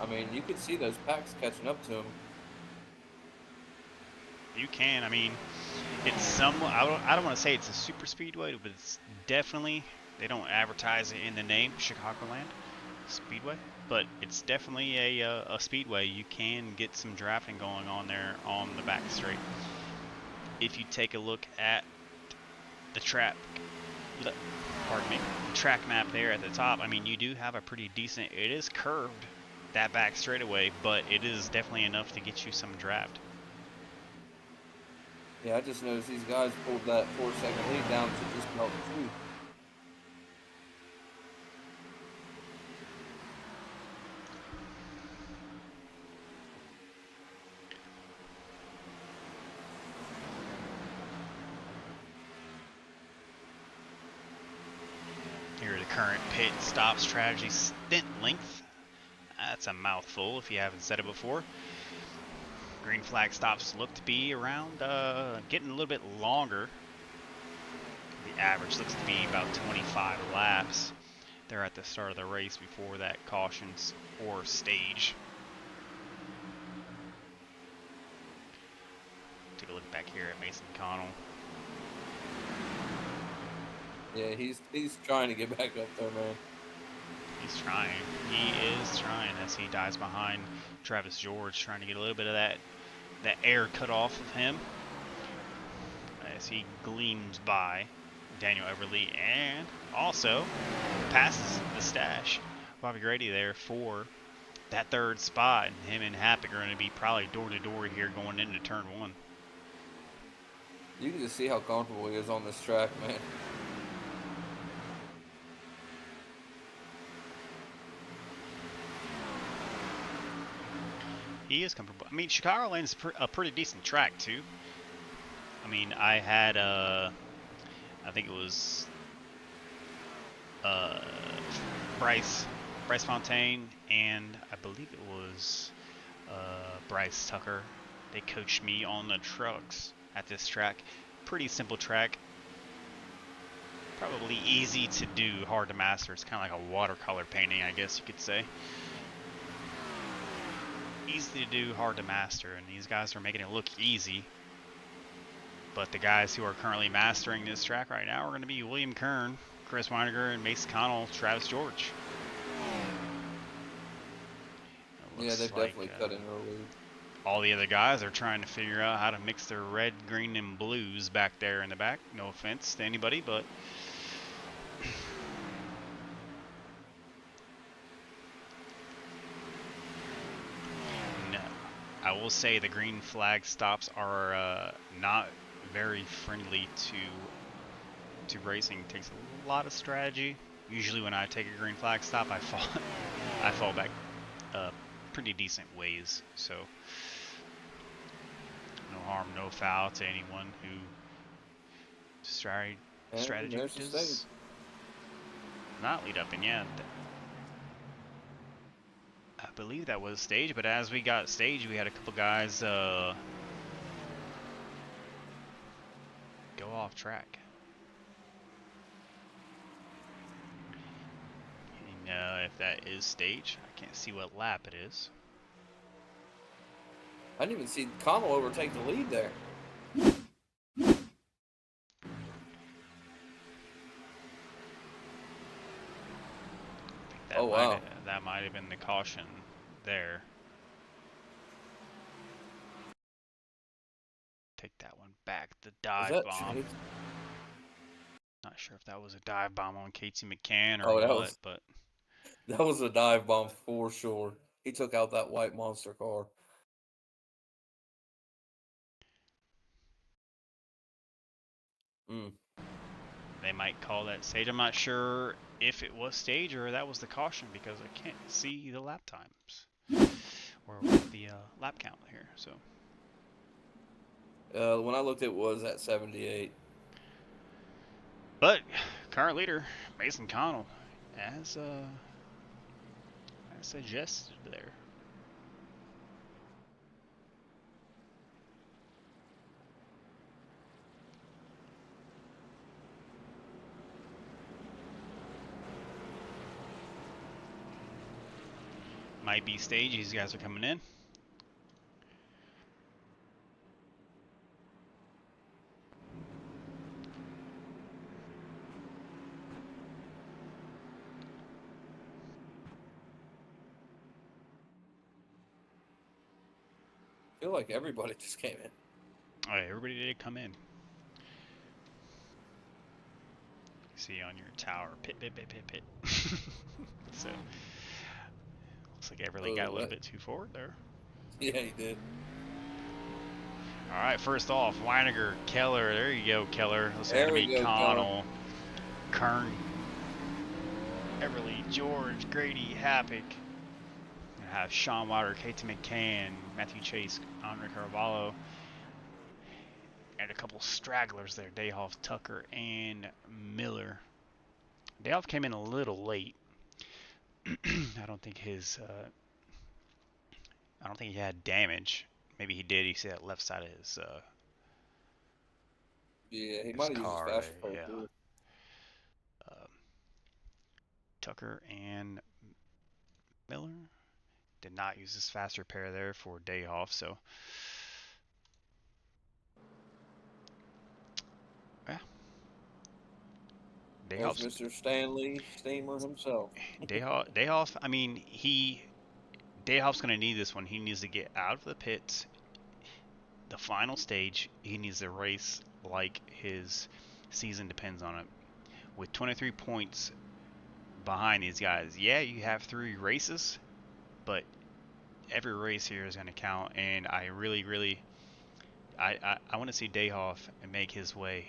I mean, you could see those packs catching up to him. You can. I mean, it's somewhat, I don't want to say it's a super speedway, but it's definitely, they don't advertise it in the name, Chicagoland Speedway, but it's definitely a speedway. You can get some drafting going on there on the back straight. If you take a look at the track map there at the top, I mean, you do have a pretty decent, it is curved, that back straightaway, but it is definitely enough to get you some draft. Yeah, I just noticed these guys pulled that 4-second lead down to just about 2. Here are the current pit stop strategy stint length. That's a mouthful if you haven't said it before. Green flag stops look to be around, getting a little bit longer. The average looks to be about 25 laps. They're at the start of the race before that cautions or stage. Take a look back here at Mason Connell. Yeah, he's trying to get back up there, man. He's trying. He is trying as he dies behind Travis George, trying to get a little bit of that air cut off of him as he gleams by Daniel Everly and also passes the stash. Bobby Grady there for that 3rd spot, and him and Happick are going to be probably door to door here going into turn 1. You can just see how comfortable he is on this track, man. He is comfortable. I mean, Chicagoland is a pretty decent track too. I mean, I had I think it was Bryce Fontaine, and I believe it was Bryce Tucker. They coached me on the trucks at this track. Pretty simple track. Probably easy to do, hard to master. It's kind of like a watercolor painting, I guess you could say. Easy to do, hard to master, and these guys are making it look easy. But the guys who are currently mastering this track right now are going to be William Kern, Chris Weininger, and Mason Connell, Travis George. Yeah, they've definitely cut in early. All the other guys are trying to figure out how to mix their red, green, and blues back there in the back. No offense to anybody, but no. I will say the green flag stops are not very friendly to YouTube racing takes a lot of strategy. Usually when I take a green flag stop, I fall back pretty decent ways. So no harm, no foul to anyone who strategy does not lead up. And yeah, I believe that was stage, but as we got stage, we had a couple guys go off track. And if that is stage, I can't see what lap it is. I didn't even see Connell overtake the lead there. That wow. That might have been the caution there. Take that one back. The dive bomb. Chase? Not sure if that was a dive bomb on Casey McCann or what, but that was a dive bomb for sure. He took out that white monster car. They might call that stage. I'm not sure if it was stage or that was the caution because I can't see the lap times or the lap count here. So when I looked, it was at 78. But current leader Mason Connell, as suggested there. Might be stage. These guys are coming in. I feel like everybody just came in. All right, everybody did come in. See on your tower, pit. So looks like Everly got a little bit too forward there. Yeah, he did. All right, first off, Weiniger, Keller. There you go, Keller. Looks like it's gonna be Connell, Kern, Everly, George, Grady, Happick. Gonna have Sean Wilder, Katie McCann, Matthew Chase, Andre Carvalho, and a couple stragglers there. Dayhoff, Tucker, and Miller. Dayhoff came in a little late. I don't think he had damage. Maybe he did. You see that left side of his yeah, he might have used his fast pair. Yeah. Tucker and Miller did not use his fast repair there for Dayhoff, so yeah. There's Mr. Stanley Steamer himself. Dayhoff, I mean, Dayhoff's going to need this one. He needs to get out of the pits. The final stage, he needs to race like his season depends on it. With 23 points behind these guys, yeah, you have 3 races, but every race here is going to count, and I really, I want to see Dayhoff make his way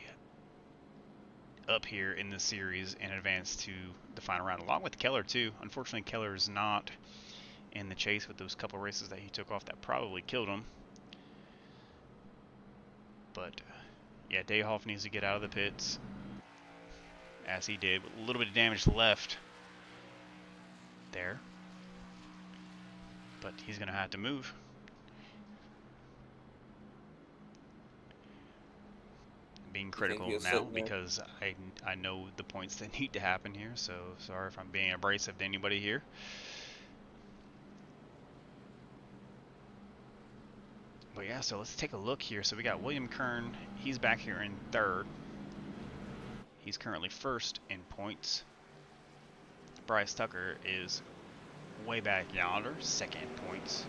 up here in the series and advance to the final round, along with Keller too. Unfortunately, Keller is not in the chase with those couple races that he took off that probably killed him. But yeah, Dayhoff needs to get out of the pits, as he did, with a little bit of damage left there. But he's going to have to move. Being critical now because I know the points that need to happen here, so sorry if I'm being abrasive to anybody here. But yeah, so let's take a look here. So we got William Kern. He's back here in 3rd. He's currently 1st in points. Bryce Tucker is way back yonder, 2nd in points.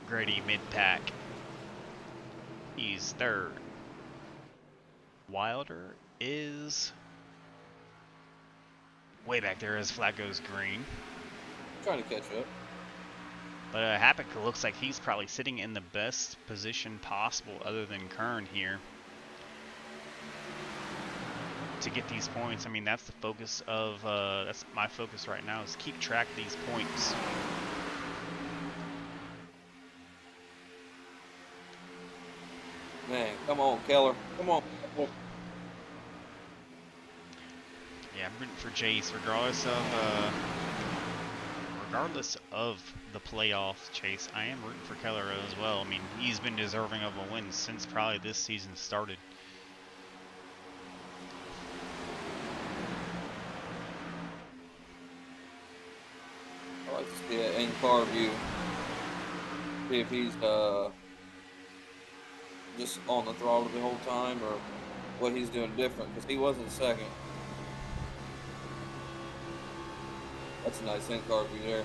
Grady mid-pack. He's 3rd. Wilder is way back there as flag goes green. Trying to catch up. But Happick looks like he's probably sitting in the best position possible other than Kern here. to get these points. I mean, that's the focus of that's my focus right now, is keep track of these points. Man, come on, Keller. Come on. Yeah, I'm rooting for Chase, regardless of the playoff chase. I am rooting for Keller as well. I mean, he's been deserving of a win since probably this season started. I like to see an in-car view. See if he's just on the throttle the whole time, or what he's doing different, because he wasn't second. That's a nice in-car view there.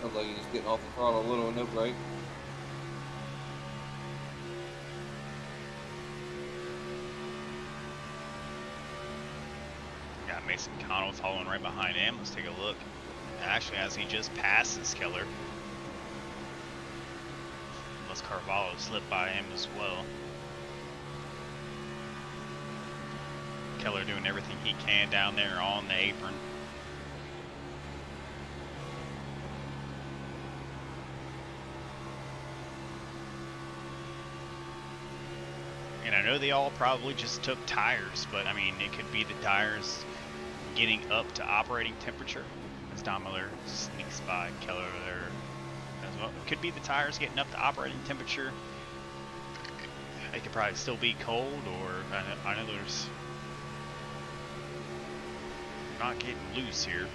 Looks like he's just getting off the throttle a little and no brake. Got Mason Connell following right behind him. Let's take a look. Actually, as he just passes Keller, unless Carvalho slipped by him as well. Keller doing everything he can down there on the apron. And I know they all probably just took tires, but I mean, it could be the tires getting up to operating temperature as Don Miller sneaks by Keller there as well. It could be the tires getting up to operating temperature. They could probably still be cold, or I know there's not getting loose here.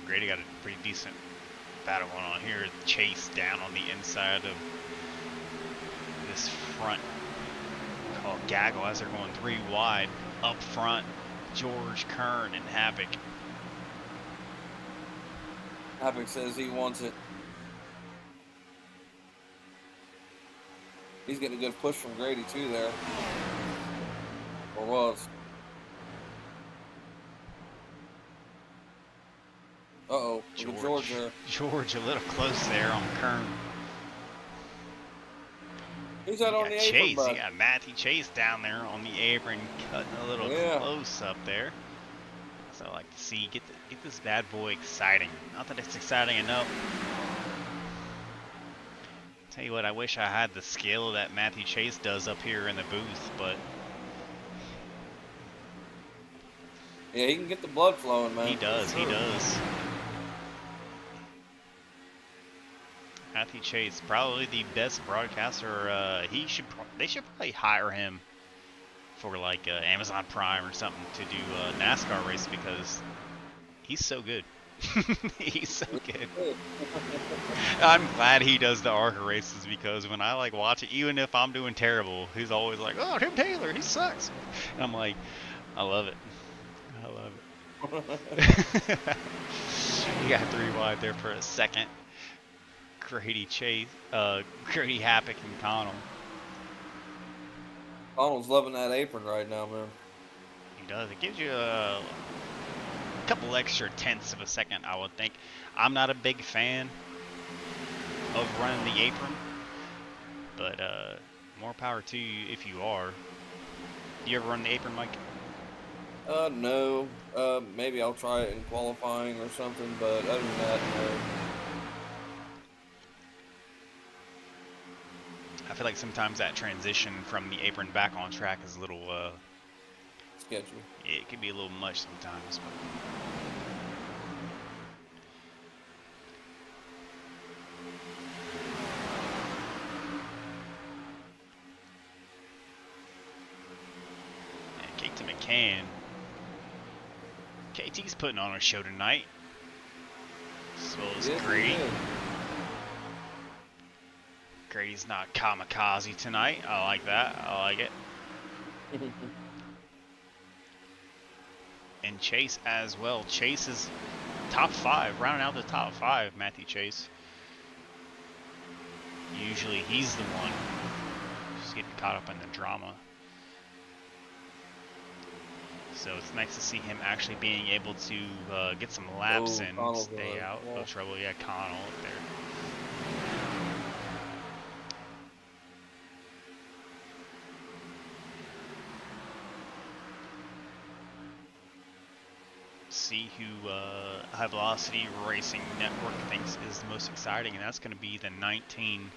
Grady got a pretty decent battle going on here. Chase down on the inside of this front called Gaggle as they're going 3 wide. Up front, George Kern and Havoc. Havoc says he wants it. He's getting a good push from Grady too there. Or was. Uh-oh, George a little close there on Kern. Who's that on the apron, Chase, bud? you got Matthew Chase down there on the apron, cutting a little close up there. So I like to see, get this bad boy exciting. Not that it's exciting enough. Tell you what, I wish I had the skill that Matthew Chase does up here in the booth, but yeah, he can get the blood flowing, man. he does, sure. he does. Matthew Chase, probably the best broadcaster. They should probably hire him for like Amazon Prime or something to do NASCAR race, because he's so good. He's so good. I'm glad he does the ARCA races, because when I like watch it, even if I'm doing terrible, he's always like, "Oh, Tim Taylor, he sucks," and I'm like, I love it. I love it. You got 3 wide there for a second. Grady Chase, Grady Havoc and Connell. Connell's loving that apron right now, man. He does. It gives you a couple extra tenths of a second, I would think. I'm not a big fan of running the apron, but more power to you if you are. You ever run the apron, Mike? No. Maybe I'll try it in qualifying or something, but other than that, no. I feel like sometimes that transition from the apron back on track is a little sketchy. It can be a little much sometimes. But and KT McCann. KT's putting on a show tonight. As well as Grady. Grady's not kamikaze tonight. I like that. I like it. And Chase as well. Chase is top 5, rounding out the top 5, Matthew Chase. Usually he's the one just getting caught up in the drama. So it's nice to see him actually being able to get some laps in, Connell's stay out of trouble. Yeah, Connell up there. See who High Velocity Racing Network thinks is the most exciting, and that's going to be the 19.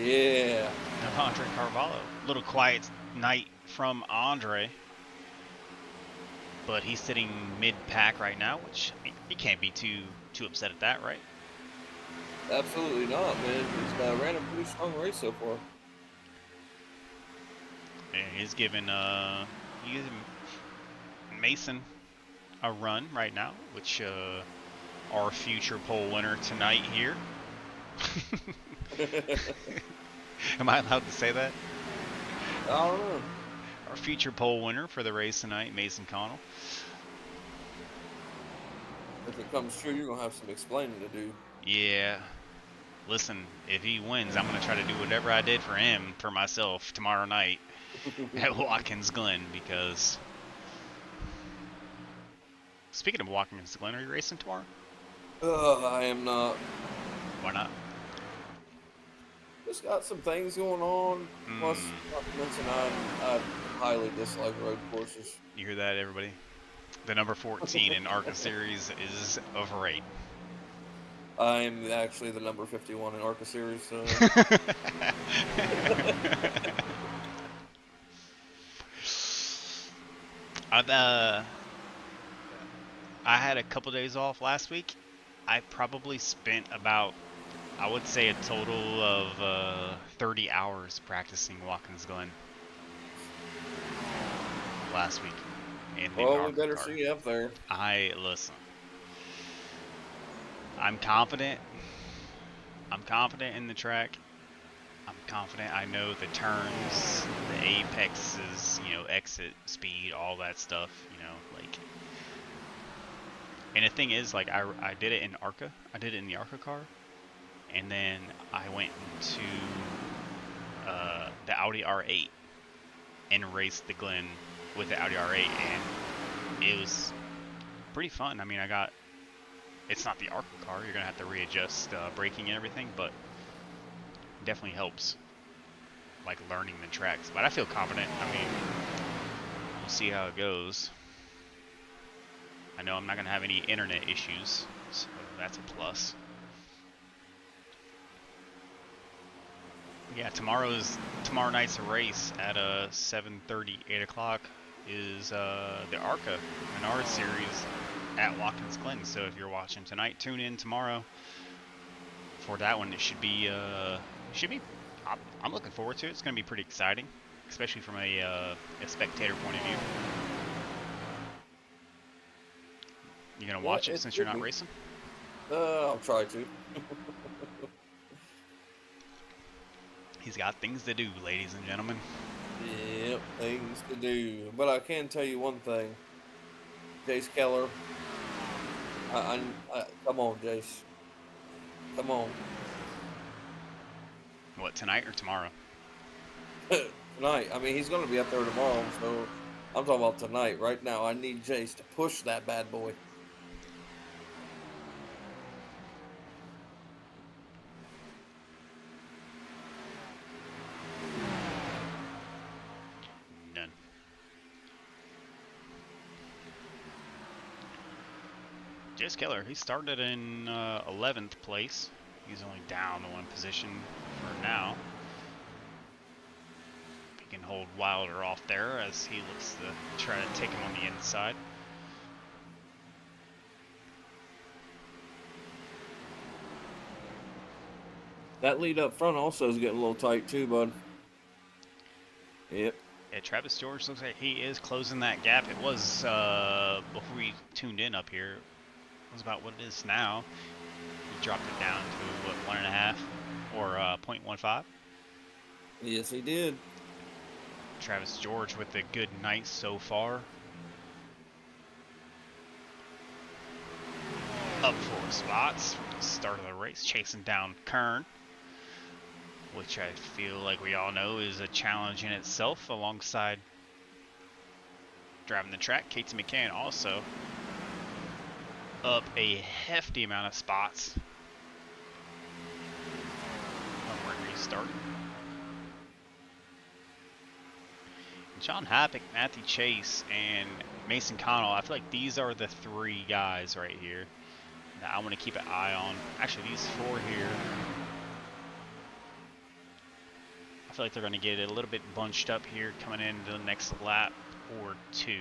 Yeah. Of Andre Carvalho. Little quiet night from Andre, but he's sitting mid-pack right now, which he can't be too upset at that, right? Absolutely not, man. He's ran a pretty strong race so far. And he's giving Mason a run right now, which our future pole winner tonight here. Am I allowed to say that? I don't know. Our future pole winner for the race tonight, Mason Connell. If it comes true, you're going to have some explaining to do. Yeah. Listen, if he wins, I'm going to try to do whatever I did for him, for myself, tomorrow night at Watkins Glen, because... Speaking of Watkins Glen, are you racing tomorrow? I am not. Why not? Just got some things going on. Plus, not to mention, I highly dislike road courses. You hear that, everybody? The number 14 in ARCA Series is overrated. I'm actually the number 51 in ARCA Series, so... I had a couple days off last week. I probably spent about, I would say, a total of 30 hours practicing Watkins Glen last week. Well, we better see you up there. Listen. I'm confident. I'm confident in the track. I'm confident I know the turns, the apexes, exit speed, all that stuff, like. And the thing is, like, I did it in ARCA. I did it in the ARCA car. And then I went to the Audi R8 and raced the Glen with the Audi R8. And it was pretty fun. I mean, it's not the ARCA car. You're going to have to readjust braking and everything. But it definitely helps, like, learning the tracks. But I feel confident. I mean, we'll see how it goes. I know I'm not going to have any internet issues, so that's a plus. Yeah, tomorrow night's race at 7:30, 8 o'clock is the ARCA Menard Series at Watkins Glen. So if you're watching tonight, tune in tomorrow for that one. It should be I'm looking forward to it. It's going to be pretty exciting, especially from a spectator point of view. You gonna watch it since you're not racing? I'll try to. He's got things to do, ladies and gentlemen. Yep, things to do. But I can tell you one thing. Jace Keller. Come on, Jace. Come on. What, tonight or tomorrow? Tonight. I mean, he's going to be up there tomorrow, so I'm talking about tonight. Right now, I need Jace to push that bad boy. Jace Keller, he started in 11th place. He's only down one position for now. He can hold Wilder off there as he looks to try to take him on the inside. That lead up front also is getting a little tight too, bud. Yep. Yeah, Travis George looks like he is closing that gap. It was, before we tuned in up here, it was about what it is now. He dropped it down to, what, 1.5? or 0.15. Yes, he did. Travis George with a good night so far. Up 4 spots from the start of the race, chasing down Kern, which I feel like we all know is a challenge in itself, alongside driving the track. Casey McCann also up a hefty amount of spots from where he started. John Happick, Matthew Chase, and Mason Connell, I feel like these are the 3 guys right here that I want to keep an eye on. Actually, these 4 here, I feel like they're going to get a little bit bunched up here coming into the next lap or 2.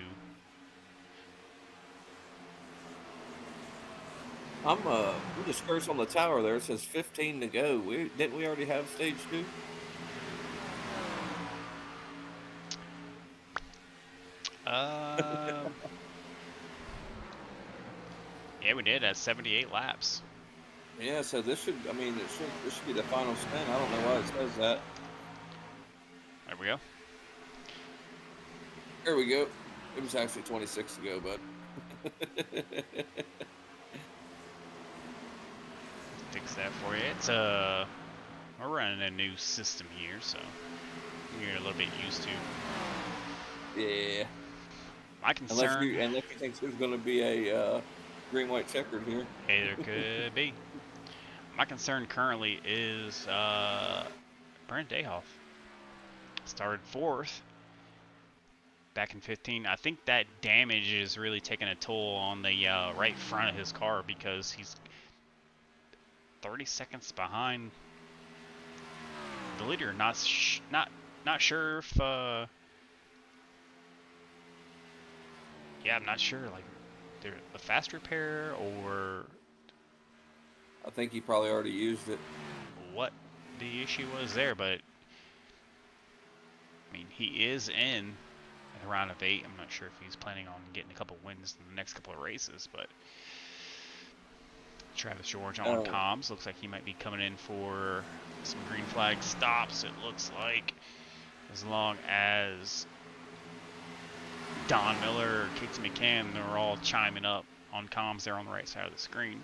I'm just cursed on the tower there. It says 15 to go. Didn't we already have stage 2? Yeah, we did at 78 laps. Yeah, so this should be the final spin. I don't know why it says that. There we go. There we go. It was actually 26 to go, but Fix that for you. It's we're running a new system here, so you're a little bit used to. yeah. My concern. Unless you think there's going to be a green white checkered here. Hey, there could be. My concern currently is Brent Dayhoff. Started 4th back in 15. I think that damage is really taking a toll on the right front of his car, because he's 30 seconds behind the leader. Not sure if yeah, I'm not sure, like, they're a fast repair or I think he probably already used it. what the issue was there, but I mean, he is in a round of 8. I'm not sure if he's planning on getting a couple wins in the next couple of races, but Travis George on comms looks like he might be coming in for some green flag stops, it looks like, as long as Don Miller or Casey McCann, they're all chiming up on comms there on the right side of the screen.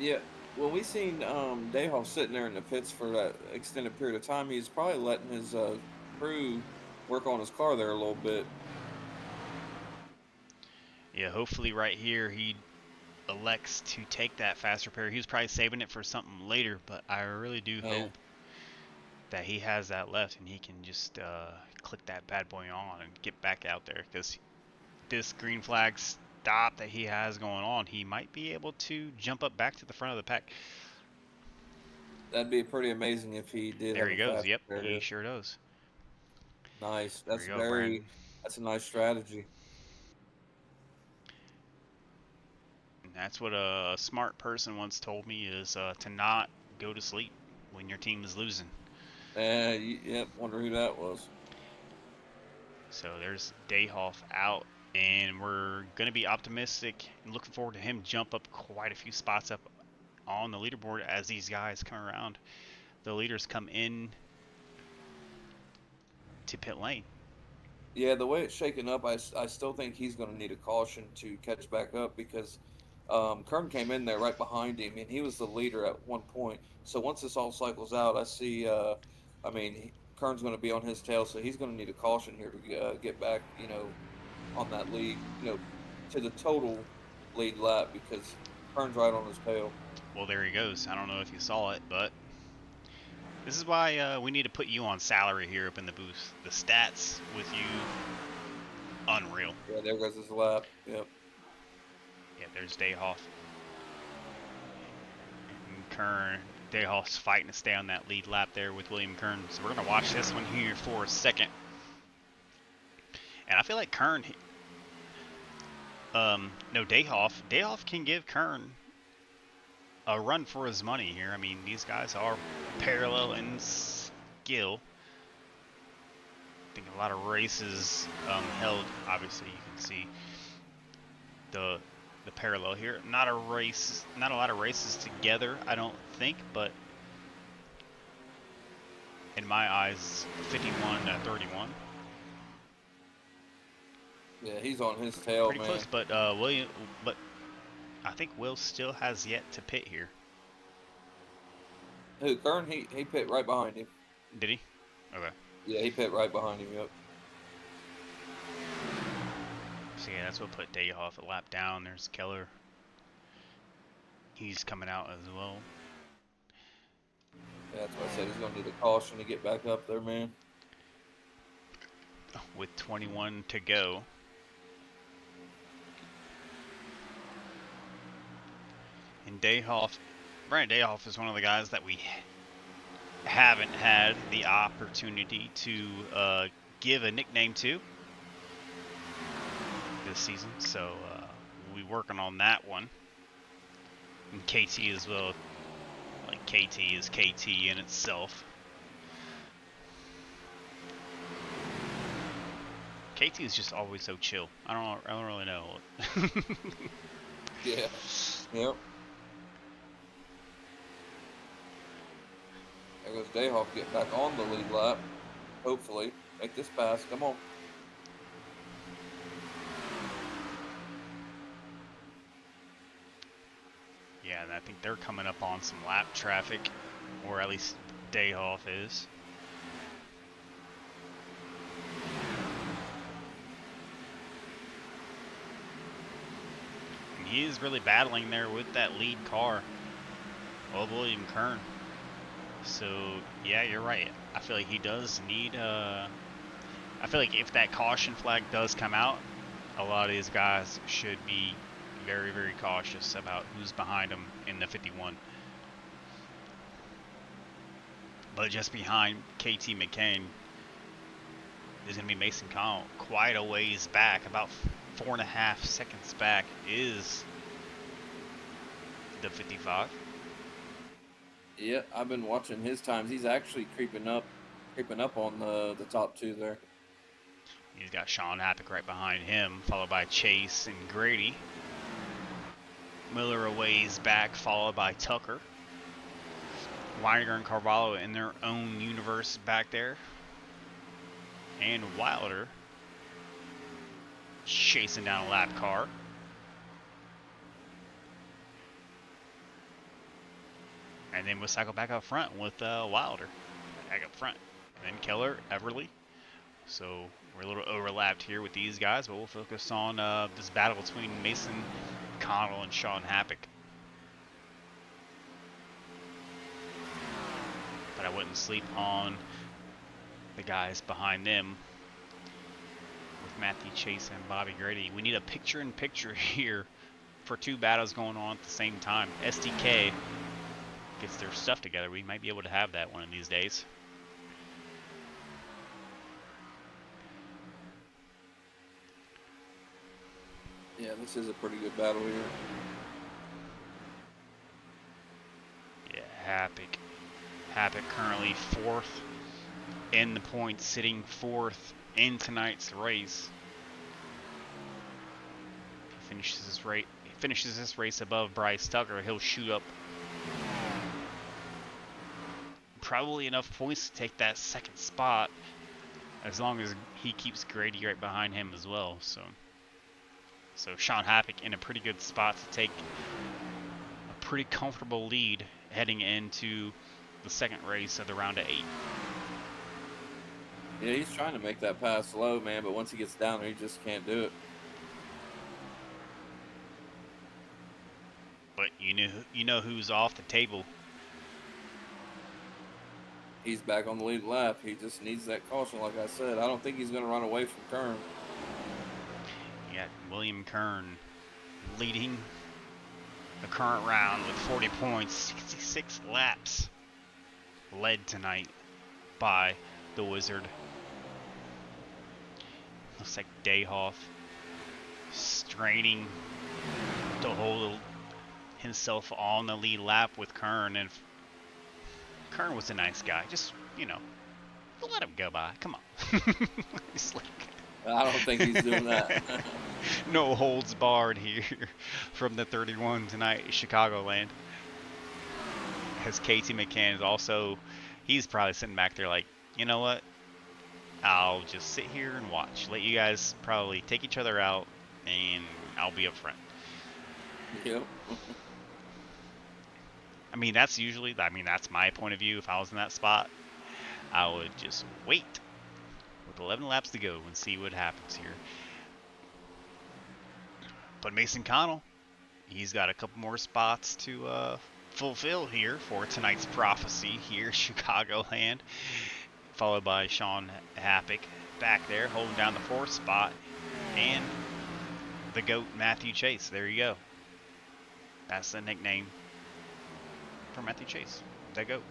Yeah. Well, we seen Dayhoff sitting there in the pits for that extended period of time. He's probably letting his crew work on his car there a little bit. Yeah, hopefully right here he elects to take that fast repair. He was probably saving it for something later, but I really do hope that he has that left and he can just click that bad boy on and get back out there, because this green flag stop that he has going on, he might be able to jump up back to the front of the pack. That'd be pretty amazing if he did. There he goes. Yep, he sure does. Nice. That's Brandon. That's a nice strategy. And that's what a smart person once told me, is to not go to sleep when your team is losing. Yep. Wonder who that was. So there's Dayhoff out, and we're going to be optimistic and looking forward to him jump up quite a few spots up on the leaderboard as these guys come around. The leaders come in to pit lane. Yeah, the way it's shaken up, I still think he's going to need a caution to catch back up, because Kern came in there right behind him, and he was the leader at one point. So once this all cycles out, I see, Kern's going to be on his tail, so he's going to need a caution here to get back, on that lead, to the total lead lap, because Kern's right on his tail. Well, there he goes. I don't know if you saw it, but this is why we need to put you on salary here up in the booth. The stats with you, unreal. Yeah, there goes his lap. Yep. Yeah, there's Dayhoff. And Kern. Dayhoff's fighting to stay on that lead lap there with William Kern. So we're going to watch this one here for a second. And I feel like Kern, Dayhoff can give Kern a run for his money here. I mean, these guys are parallel in skill. I think a lot of races held, obviously you can see the parallel here. Not a lot of races together, I don't think, but in my eyes, 51-31. Yeah, he's on his tail, Pretty man. close, but but I think Will still has yet to pit here. Who, Kern? He pit right behind him. Did he? Okay. Yeah, he pit right behind him. Yep. So yeah, that's what put Dayhoff a lap down. There's Keller. He's coming out as well. Yeah, that's what I said. He's gonna need a caution to get back up there, man. With 21 to go. And Dayhoff, Brian Dayhoff is one of the guys that we haven't had the opportunity to give a nickname to this season, so we're working on that one. And KT as well. Like KT is KT in itself. KT is just always so chill. I don't really know. Yeah. Yep. There goes Dayhoff, get back on the lead lap. Hopefully. Make this pass. Come on. Yeah, and I think they're coming up on some lap traffic, or at least Dayhoff is. And he is really battling there with that lead car, William Kern. So, yeah, you're right. I feel like he does need, I feel like if that caution flag does come out, a lot of these guys should be very, very cautious about who's behind them in the 51. But just behind KT McCain is going to be Mason Connell. Quite a ways back, about 4.5 seconds back is the 55. Yeah, I've been watching his times. He's actually creeping up on the top two there. He's got Sean Happick right behind him, followed by Chase and Grady. Miller a ways back, followed by Tucker. Weininger and Carvalho in their own universe back there. And Wilder chasing down a lap car. And then we'll cycle back up front with Wilder back up front. And then Keller, Everly. So we're a little overlapped here with these guys, but we'll focus on this battle between Mason Connell and Sean Happick. But I wouldn't sleep on the guys behind them with Matthew Chase and Bobby Grady. We need a picture-in-picture here for two battles going on at the same time. SDK gets their stuff together. We might be able to have that one of these days. Yeah, this is a pretty good battle here. Yeah, Happick currently fourth in the points, sitting fourth in tonight's race. He finishes this race above Bryce Tucker. He'll shoot up probably enough points to take that second spot, as long as he keeps Grady right behind him as well. So Sean Happick in a pretty good spot to take a pretty comfortable lead heading into the second race of the round of 8. Yeah, he's trying to make that pass slow, man, but once he gets down there, he just can't do it. But you know who's off the table. He's back on the lead lap. He just needs that caution, like I said. I don't think he's going to run away from Kern. You got William Kern leading the current round with 40 points, 66 laps, led tonight by the Wizard. Looks like Dayhoff straining to hold himself on the lead lap with Kern, and Kern was a nice guy. Just, let him go by. Come on. It's like, I don't think he's doing that. no holds barred here from the 31 tonight, Chicagoland. As KT McCann is also He's probably sitting back there like, you know what? I'll just sit here and watch. Let you guys probably take each other out, and I'll be up front. Yep. I mean, that's my point of view. If I was in that spot, I would just wait with 11 laps to go and see what happens here. But Mason Connell, he's got a couple more spots to fulfill here for tonight's prophecy here, Chicagoland. Followed by Sean Happick back there, holding down the 4th spot. And the GOAT, Matthew Chase. There you go. That's the nickname for Matthew Chase, the GOAT.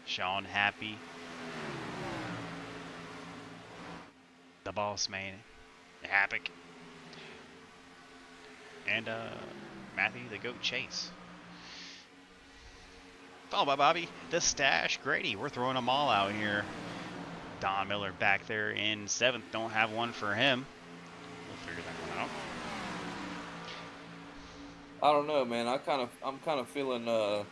Sean Happy, the boss man, Happick, and Matthew the GOAT Chase. Followed by Bobby the Stash Grady. We're throwing them all out here. Don Miller back there in 7th. Don't have one for him. We'll figure that one out. I don't know, man. I'm kind of feeling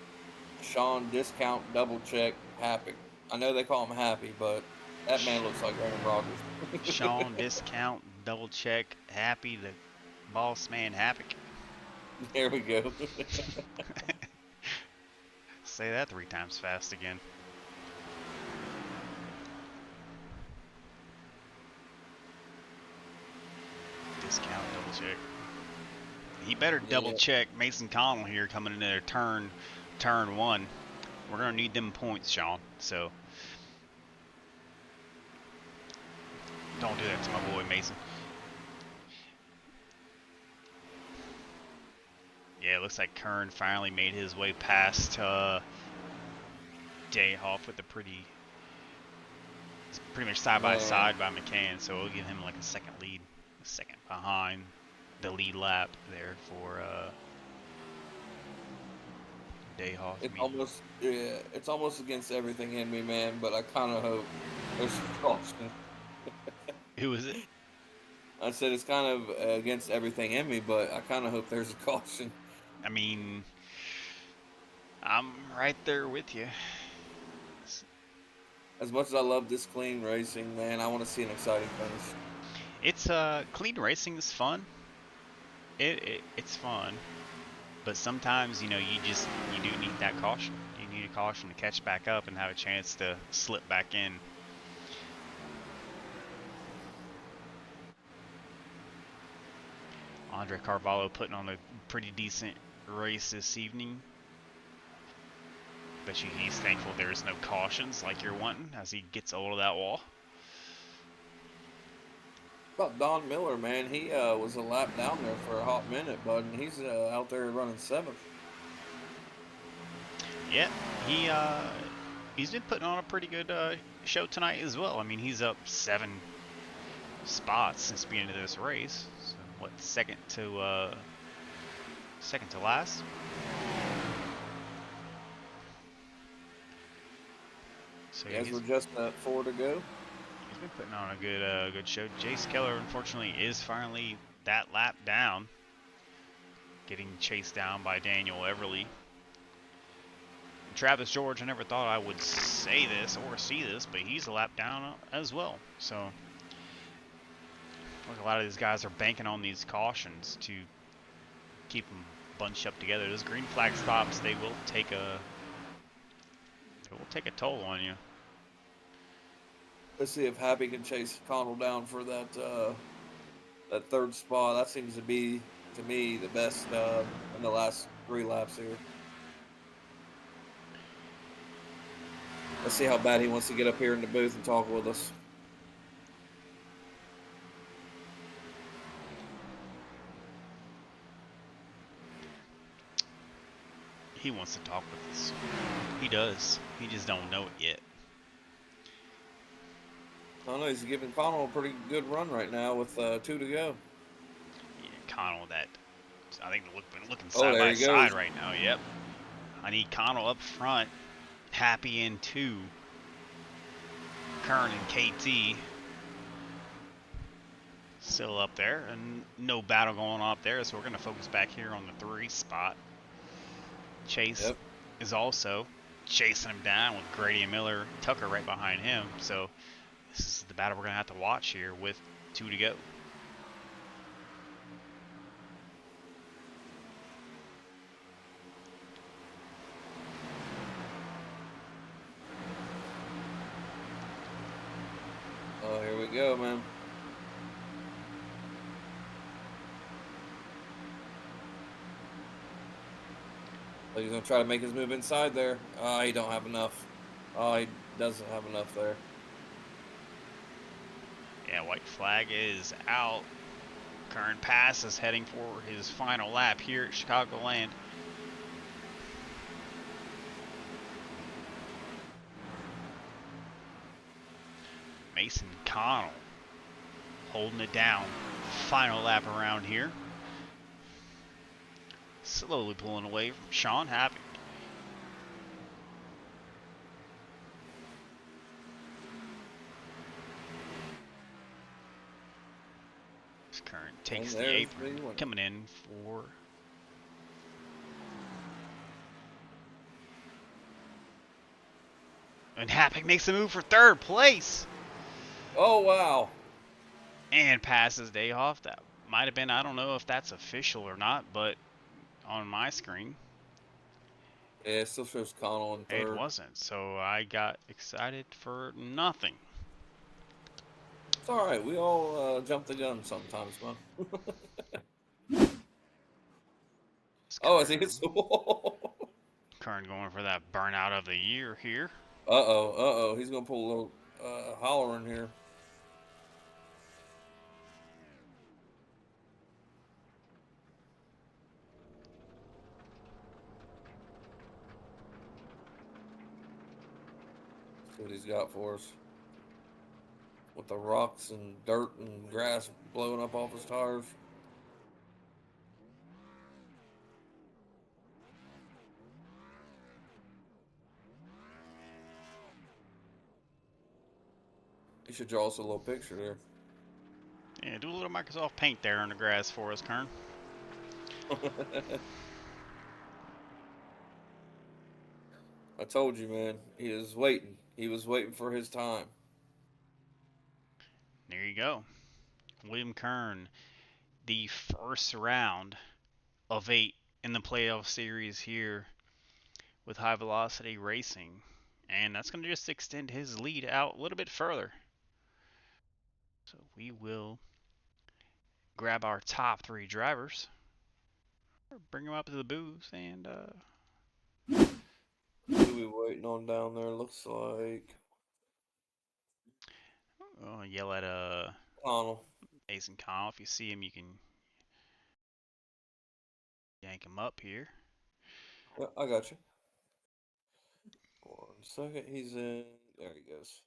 Sean Discount Double Check Happy. I know they call him Happy, but that man looks like Aaron Rodgers. Sean Discount Double Check Happy, the boss man Happick. There we go. Say that 3 times fast again. Discount double check. He better double check Mason Connell here coming into turn 1. We're gonna need them points, Sean. So don't do that to my boy Mason. Yeah, it looks like Kern finally made his way past Dayhoff with a pretty much side by side by McCann, so we'll give him like a second lead, a second behind the lead lap there for Dayhoff. It's almost against everything in me, man, but I kind of hope there's some caution. Who is it? I said it's kind of against everything in me, but I kind of hope there's a caution. I mean, I'm right there with you. As much as I love this clean racing, man, I want to see an exciting finish. It's clean racing is fun. It's fun, but sometimes you do need that caution. You need a caution to catch back up and have a chance to slip back in. Andre Carvalho putting on a pretty decent race this evening. Bet you he's thankful there's no cautions like you're wanting as he gets over that wall. About Don Miller, man, he was a lap down there for a hot minute, bud, and he's out there running 7th. Yeah, he's been putting on a pretty good show tonight as well. I mean, he's up 7 spots since the beginning of this race. So what, second to last? So as we're just at 4 to go. He's been putting on a good show. Jace Keller, unfortunately, is finally that lap down, getting chased down by Daniel Everly. And Travis George, I never thought I would say this or see this, but he's a lap down as well. So a lot of these guys are banking on these cautions to keep them bunched up together. Those green flag stops, they will take a toll on you. Let's see if Happy can chase Connell down for that 3rd spot. That seems to be, to me, the best in the last 3 laps here. Let's see how bad he wants to get up here in the booth and talk with us. He wants to talk with us. He does. He just don't know it yet. I don't know. He's giving Connell a pretty good run right now with 2 to go. Yeah, Connell, I think they're looking side by side right now. Yep. I need Connell up front. Happy in 2. Kern and KT still up there, and no battle going on up there, so we're going to focus back here on the 3 spot. Chase is also chasing him down with Grady and Miller, Tucker right behind him. So this is the battle we're going to have to watch here with 2 to go. Oh, here we go, man. Oh, he's gonna try to make his move inside there. Oh, he don't have enough. Oh, he doesn't have enough there. Yeah, white flag is out. Kern Pass is heading for his final lap here at Chicagoland. Mason Connell holding it down. Final lap around here. Slowly pulling away from Sean Havoc. Kern takes the apron, coming in for and Havoc makes the move for 3rd place. Oh, wow. And passes Day off. That might have been, I don't know if that's official or not, but on my screen, Yeah, it still shows Connell in 3rd. it wasn't. So I got excited for nothing. It's all right. We all jump the gun sometimes, man. Oh, I think it's the wall. Kern going for that burnout of the year here. Uh-oh. He's going to pull a little hollering here. See what he's got for us. With the rocks and dirt and grass blowing up off his tires. You should draw us a little picture there. Yeah, do a little Microsoft Paint there on the grass for us, Kern. I told you, man. He is waiting. He was waiting for his time. There you go. William Kern, the first round of 8 in the playoff series here with High Velocity Racing. And that's going to just extend his lead out a little bit further. So we will grab our top 3 drivers, bring them up to the booth, and Who we waiting on down there? Looks like yell at Connell. Mason Connell. If you see him, you can yank him up here. Yeah, I got you. 1 second. He's in. There he goes.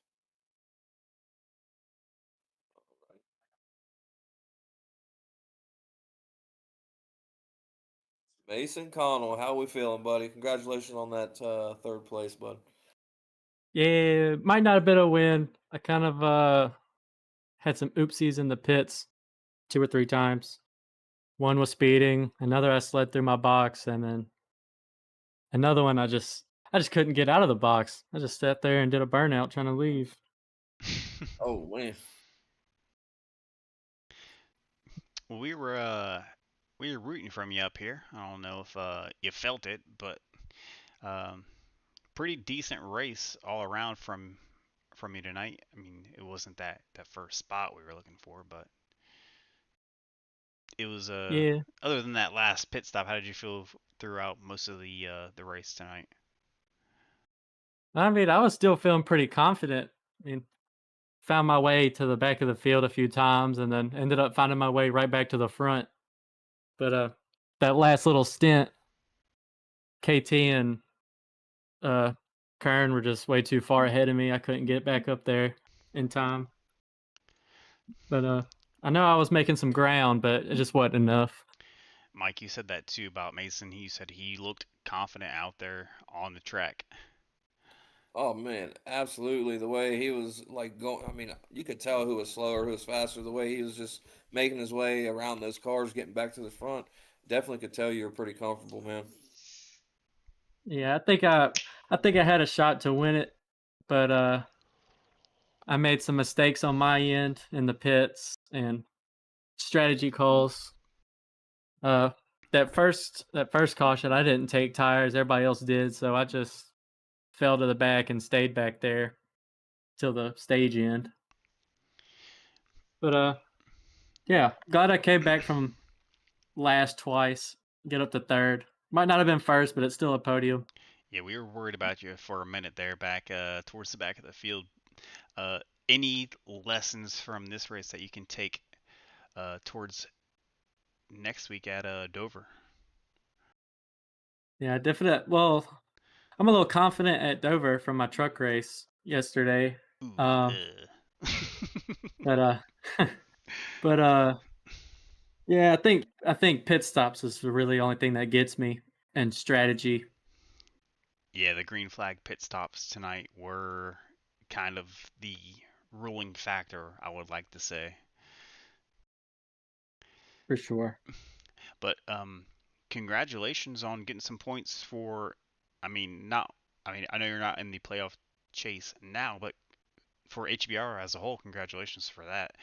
Mason Connell, how we feeling, buddy? Congratulations on that 3rd place, bud. Yeah, might not have been a win. I kind of had some oopsies in the pits 2 or 3 times. One was speeding, another I slid through my box, and then another one I just couldn't get out of the box. I just sat there and did a burnout trying to leave. Oh, man. Well, we were rooting from you up here. I don't know if you felt it, but pretty decent race all around from you tonight. I mean, it wasn't that first spot we were looking for, but it was Yeah. other than that last pit stop, how did you feel throughout most of the race tonight? I mean, I was still feeling pretty confident. I mean, found my way to the back of the field a few times and then ended up finding my way right back to the front. But that last little stint, KT and Kern were just way too far ahead of me. I couldn't get back up there in time. But I know I was making some ground, but it just wasn't enough. Mike, you said that too about Mason. He said he looked confident out there on the track. Oh, man, absolutely. The way he was like going, I mean, you could tell who was slower, who was faster. The way he was just making his way around those cars, getting back to the front. Definitely could tell you were pretty comfortable, man. Yeah, I think I I think I had a shot to win it, but I made some mistakes on my end in the pits and strategy calls. That first caution, I didn't take tires. Everybody else did, so I just fell to the back and stayed back there till the stage end. But yeah, glad I came back from last twice, get up to third. Might not have been first, but it's still a podium. Yeah, we were worried about you for a minute there, back towards the back of the field. Any lessons from this race that you can take towards next week at Dover? Yeah, definitely. Well, I'm a little confident at Dover from my truck race yesterday. Ooh, But but yeah, I think pit stops is really the only thing that gets me, and strategy. Yeah, the green flag pit stops tonight were kind of the ruling factor, I would like to say. For sure. But congratulations on getting some points for. I mean, I know you're not in the playoff chase now, but for HBR as a whole, congratulations for that.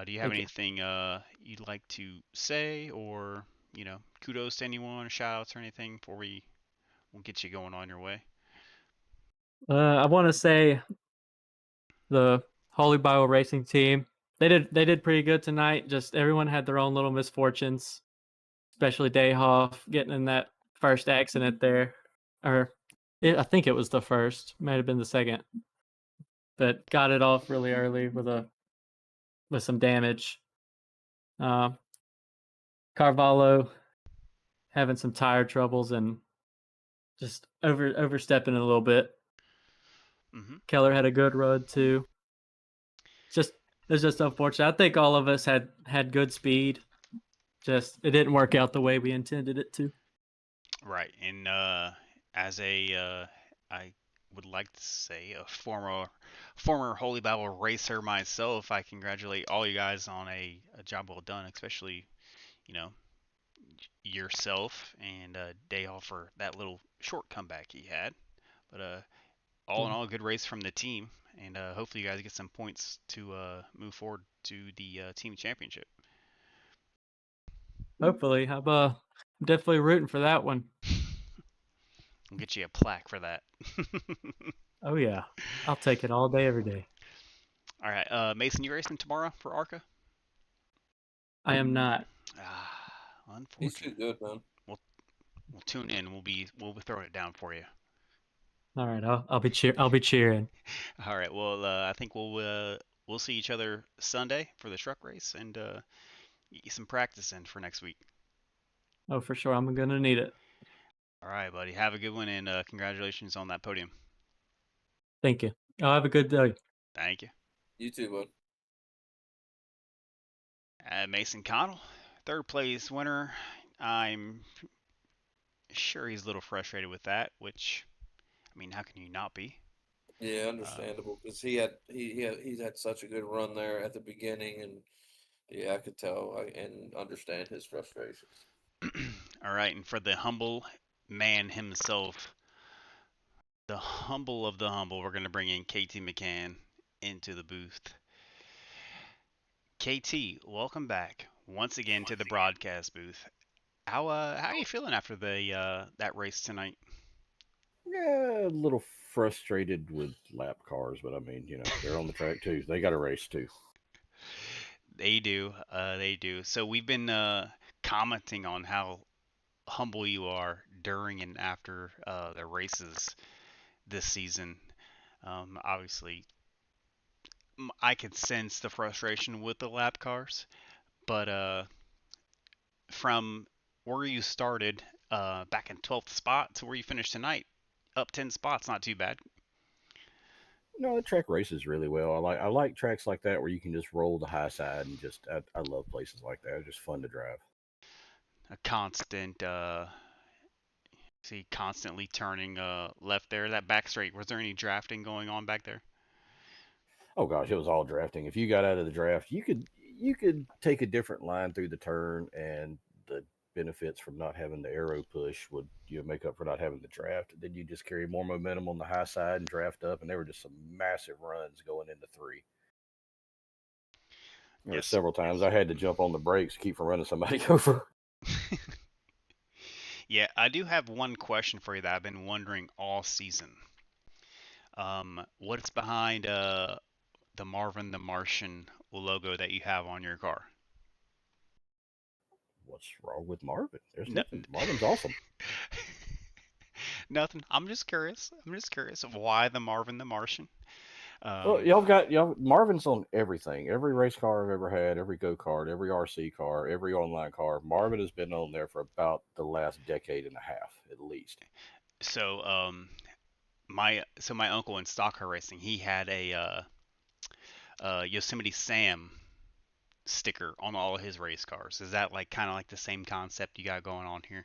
Do you have Thank you. anything you'd like to say, or kudos to anyone, shout outs or anything before we'll get you going on your way? I want to say the Holy Bible Racing team. They did pretty good tonight. Just everyone had their own little misfortunes, especially Dayhoff getting in that first accident there, or I think it was the first, might have been the second, but got it off really early with some damage. Carvalho having some tire troubles and just overstepping a little bit. Mm-hmm. Keller had a good run too. It's just unfortunate. I think all of us had good speed. Just it didn't work out the way we intended it to. Right, and as a I would like to say a former Holy Bible racer myself, I congratulate all you guys on a job well done, especially you know yourself and Dale for that little short comeback he had. But all in all, a good race from the team, and hopefully you guys get some points to move forward to the team championship. Hopefully, I'm definitely rooting for that one. I'll get you a plaque for that. Oh yeah, I'll take it all day, every day. All right, Mason, you racing tomorrow for ARCA? I am not. He's too Unfortunate. good, man. We'll tune in. We'll be throwing it down for you. All right, I'll be cheering. All right. Well, I think we'll see each other Sunday for the truck race and get some practice in for next week. Oh, for sure, I'm gonna need it. All right, buddy. Have a good one and congratulations on that podium. Thank you. I'll have a good day. Thank you. You too, bud. Mason Connell, third place winner. I'm sure he's a little frustrated with that, which, I mean, how can you not be? Yeah, understandable because he's had such a good run there at the beginning, and yeah, I could tell and understand his frustrations. All right, and for the humble man himself, the humble of the humble, we're going to bring in KT McCann into the booth. KT, welcome back once again to the broadcast booth. How are you feeling after the that race tonight? Yeah, a little frustrated with lap cars, but I mean, they're on the track too. They got a race too. They do. They do. So we've been commenting on how humble you are during and after the races this season. Obviously, I could sense the frustration with the lap cars, but from where you started back in 12th spot to where you finished tonight, up 10 spots, not too bad. No, the track races really well. I like tracks like that where you can just roll the high side and I love places like that. It's just fun to drive. A constant, constantly turning left there. That back straight, was there any drafting going on back there? Oh gosh, it was all drafting. If you got out of the draft, you could take a different line through the turn, and the benefits from not having the arrow push would make up for not having the draft. And then you just carry more momentum on the high side and draft up, and there were just some massive runs going into 3. There were several times I had to jump on the brakes to keep from running somebody over. Yeah, I do have one question for you that I've been wondering all season. What's behind the Marvin the Martian logo that you have on your car? What's wrong with Marvin? There's No, nothing. Marvin's awesome. nothing. I'm just curious. I'm just curious of why the Marvin the Martian. Well, y'all. Marvin's on everything. Every race car I've ever had, every go kart, every RC car, every online car. Marvin has been on there for about the last decade and a half, at least. So my uncle in stock car racing, he had a Yosemite Sam sticker on all of his race cars. Is that like kind of like the same concept you got going on here?